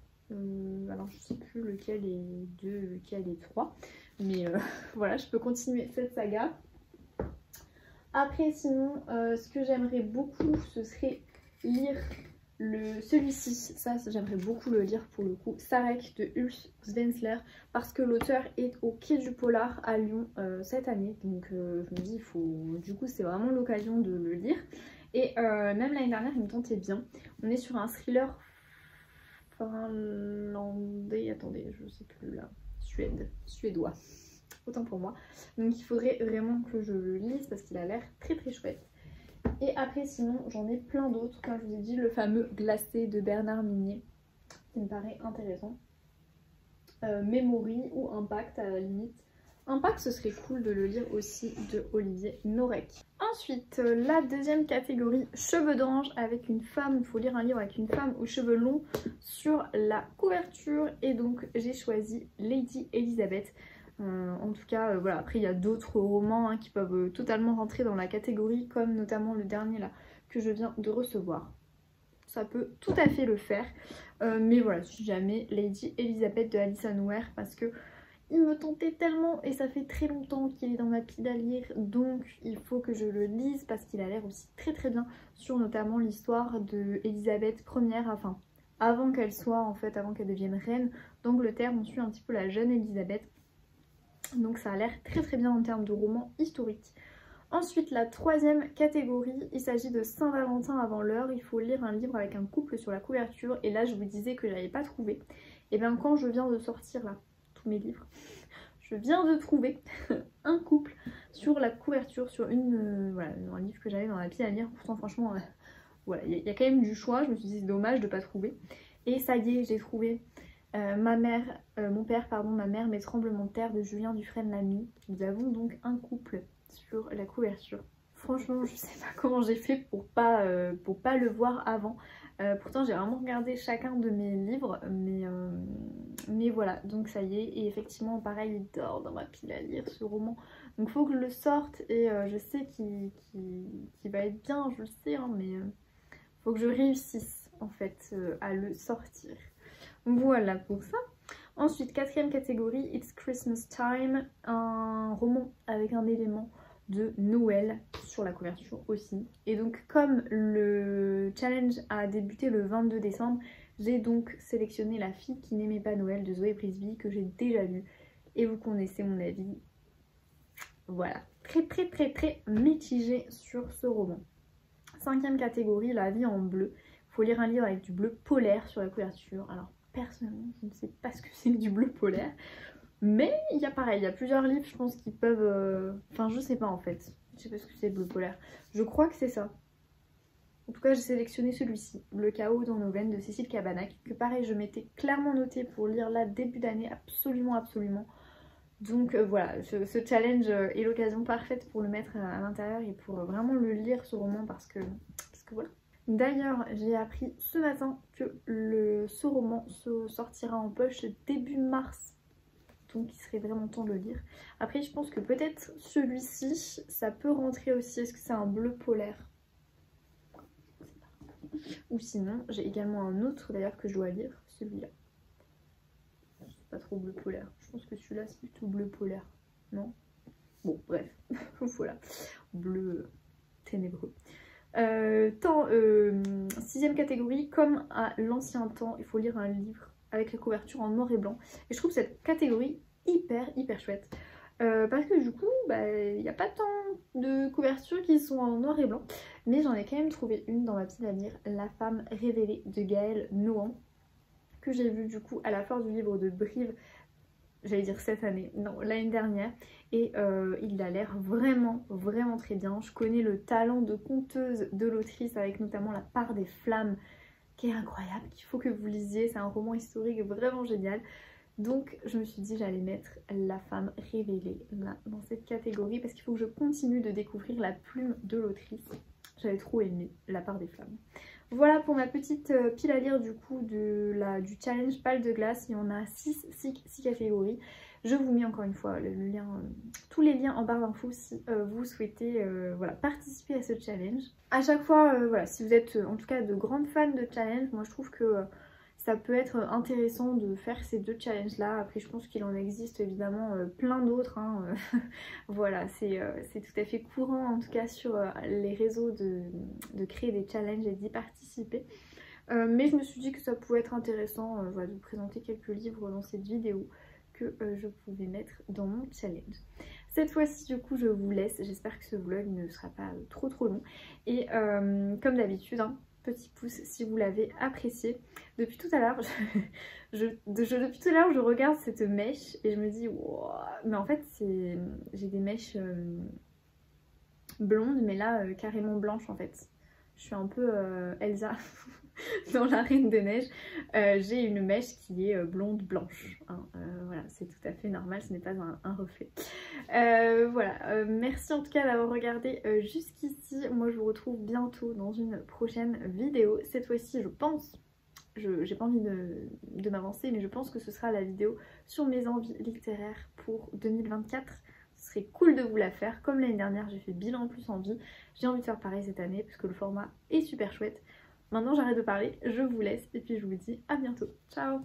Speaker 2: Alors je sais plus lequel est 2, lequel est 3, mais voilà, je peux continuer cette saga. Après sinon ce que j'aimerais beaucoup ce serait lire celui-ci, ça j'aimerais beaucoup le lire pour le coup, Sarek de Ulf Svensler, parce que l'auteur est au Quai du Polar à Lyon cette année, donc je me dis du coup c'est vraiment l'occasion de le lire. Et même l'année dernière il me tentait bien. On est sur un thriller finlandais, attendez, je sais plus là, suédois, autant pour moi. Donc il faudrait vraiment que je le lise parce qu'il a l'air très chouette. Et après sinon j'en ai plein d'autres, comme je vous ai dit, le fameux Glacé de Bernard Minier qui me paraît intéressant. Memory ou Impact à la limite. Un pack, ce serait cool de le lire aussi de Olivier Norek. Ensuite, la deuxième catégorie, cheveux d'ange avec une femme. Il faut lire un livre avec une femme aux cheveux longs sur la couverture. Et donc, j'ai choisi Lady Elizabeth. En tout cas, voilà. Après, il y a d'autres romans hein, qui peuvent totalement rentrer dans la catégorie, comme notamment le dernier là que je viens de recevoir. Ça peut tout à fait le faire. Mais voilà, si jamais Lady Elizabeth de Alison Ware, parce que il me tentait tellement et ça fait très longtemps qu'il est dans ma pile à lire, donc il faut que je le lise parce qu'il a l'air aussi très très bien sur notamment l'histoire de Elisabeth Ière, enfin avant qu'elle soit en fait, avant qu'elle devienne reine d'Angleterre. On suit un petit peu la jeune Elisabeth, donc ça a l'air très très bien en termes de roman historique. Ensuite, la troisième catégorie, il s'agit de Saint-Valentin avant l'heure. Il faut lire un livre avec un couple sur la couverture. Et là, je vous disais que j'avais pas trouvé. Et bien quand je viens de sortir là tous mes livres, je viens de trouver un couple sur la couverture, sur voilà, un livre que j'avais dans la pile à lire. Pourtant franchement, voilà, il y a quand même du choix. Je me suis dit c'est dommage de pas trouver. Et ça y est, j'ai trouvé mon père, ma mère, mes tremblements de terre de Julien Dufresne-Lamy. Nous avons donc un couple sur la couverture. Franchement, je sais pas comment j'ai fait pour pas le voir avant. Pourtant j'ai vraiment regardé chacun de mes livres, mais voilà, donc ça y est. Et effectivement pareil, il dort dans ma pile à lire ce roman, donc faut que je le sorte. Et je sais qu'il va être bien, je le sais hein, mais faut que je réussisse en fait à le sortir. Voilà pour ça. Ensuite, quatrième catégorie, It's Christmas Time, un roman avec un élément de Noël sur la couverture aussi. Et donc comme le challenge a débuté le 22 décembre, j'ai donc sélectionné La fille qui n'aimait pas Noël de Zoé Brisby, que j'ai déjà lu et vous connaissez mon avis. Voilà, très très très très mitigé sur ce roman. Cinquième catégorie, La vie en bleu. Il faut lire un livre avec du bleu polaire sur la couverture. Alors personnellement je ne sais pas ce que c'est que du bleu polaire, mais il y a pareil, il y a plusieurs livres je pense qui peuvent... Enfin je sais pas en fait, je sais pas ce que c'est le bleu polaire. Je crois que c'est ça. En tout cas j'ai sélectionné celui-ci, Le chaos dans nos veines de Cécile Cabanach, que pareil je m'étais clairement noté pour lire là début d'année, absolument absolument. Donc voilà, ce challenge est l'occasion parfaite pour le mettre à l'intérieur et pour vraiment le lire ce roman parce que voilà. D'ailleurs, j'ai appris ce matin que ce roman se sortira en poche début mars. Donc il serait vraiment temps de le lire. Après, je pense que peut-être celui-ci, ça peut rentrer aussi. Est-ce que c'est un bleu polaire? Ou sinon, j'ai également un autre d'ailleurs que je dois lire, celui-là. C'est pas trop bleu polaire. Je pense que celui-là, c'est plutôt bleu polaire. Non? Bon, bref. Voilà. Bleu ténébreux. Sixième catégorie, comme à l'ancien temps, il faut lire un livre avec la couverture en noir et blanc. Et je trouve cette catégorie hyper chouette. Parce que du coup, il n'y a pas tant de couvertures qui sont en noir et blanc. Mais j'en ai quand même trouvé une dans ma pile à lire, La femme révélée de Gaël Nohan, que j'ai vu du coup à la foire du livre de Brive. J'allais dire cette année, non, l'année dernière. Et il a l'air vraiment très bien. Je connais le talent de conteuse de l'autrice avec notamment La part des flammes qui est incroyable, qu'il faut que vous lisiez. C'est un roman historique vraiment génial. Donc je me suis dit j'allais mettre La femme révélée là, dans cette catégorie parce qu'il faut que je continue de découvrir la plume de l'autrice. J'avais trop aimé La part des flammes. Voilà pour ma petite pile à lire du coup du challenge Pâle de glace. Il y en a 6 catégories. Je vous mets encore une fois le lien, tous les liens en barre d'infos si vous souhaitez voilà, participer à ce challenge. À chaque fois, voilà, si vous êtes en tout cas de grandes fans de challenge, moi je trouve que ça peut être intéressant de faire ces deux challenges là. Après je pense qu'il en existe évidemment plein d'autres hein. Voilà, c'est tout à fait courant en tout cas sur les réseaux de créer des challenges et d'y participer. Mais je me suis dit que ça pouvait être intéressant voilà, de vous présenter quelques livres dans cette vidéo que je pouvais mettre dans mon challenge. Cette fois-ci du coup je vous laisse, j'espère que ce vlog ne sera pas trop long. Et comme d'habitude, hein, petit pouce si vous l'avez apprécié. Depuis tout à l'heure, depuis tout à l'heure je regarde cette mèche et je me dis wow. Mais en fait j'ai des mèches blondes mais là carrément blanches en fait. Je suis un peu Elsa. dans la Reine des Neiges, j'ai une mèche qui est blonde blanche. Hein. Voilà, c'est tout à fait normal, ce n'est pas un reflet. Voilà, merci en tout cas d'avoir regardé jusqu'ici. Moi je vous retrouve bientôt dans une prochaine vidéo. Cette fois-ci je pense, j'ai pas envie de m'avancer, mais je pense que ce sera la vidéo sur mes envies littéraires pour 2024. Ce serait cool de vous la faire. Comme l'année dernière j'ai fait bilan plus envie, j'ai envie de faire pareil cette année parce que le format est super chouette. Maintenant j'arrête de parler, je vous laisse et puis je vous dis à bientôt. Ciao!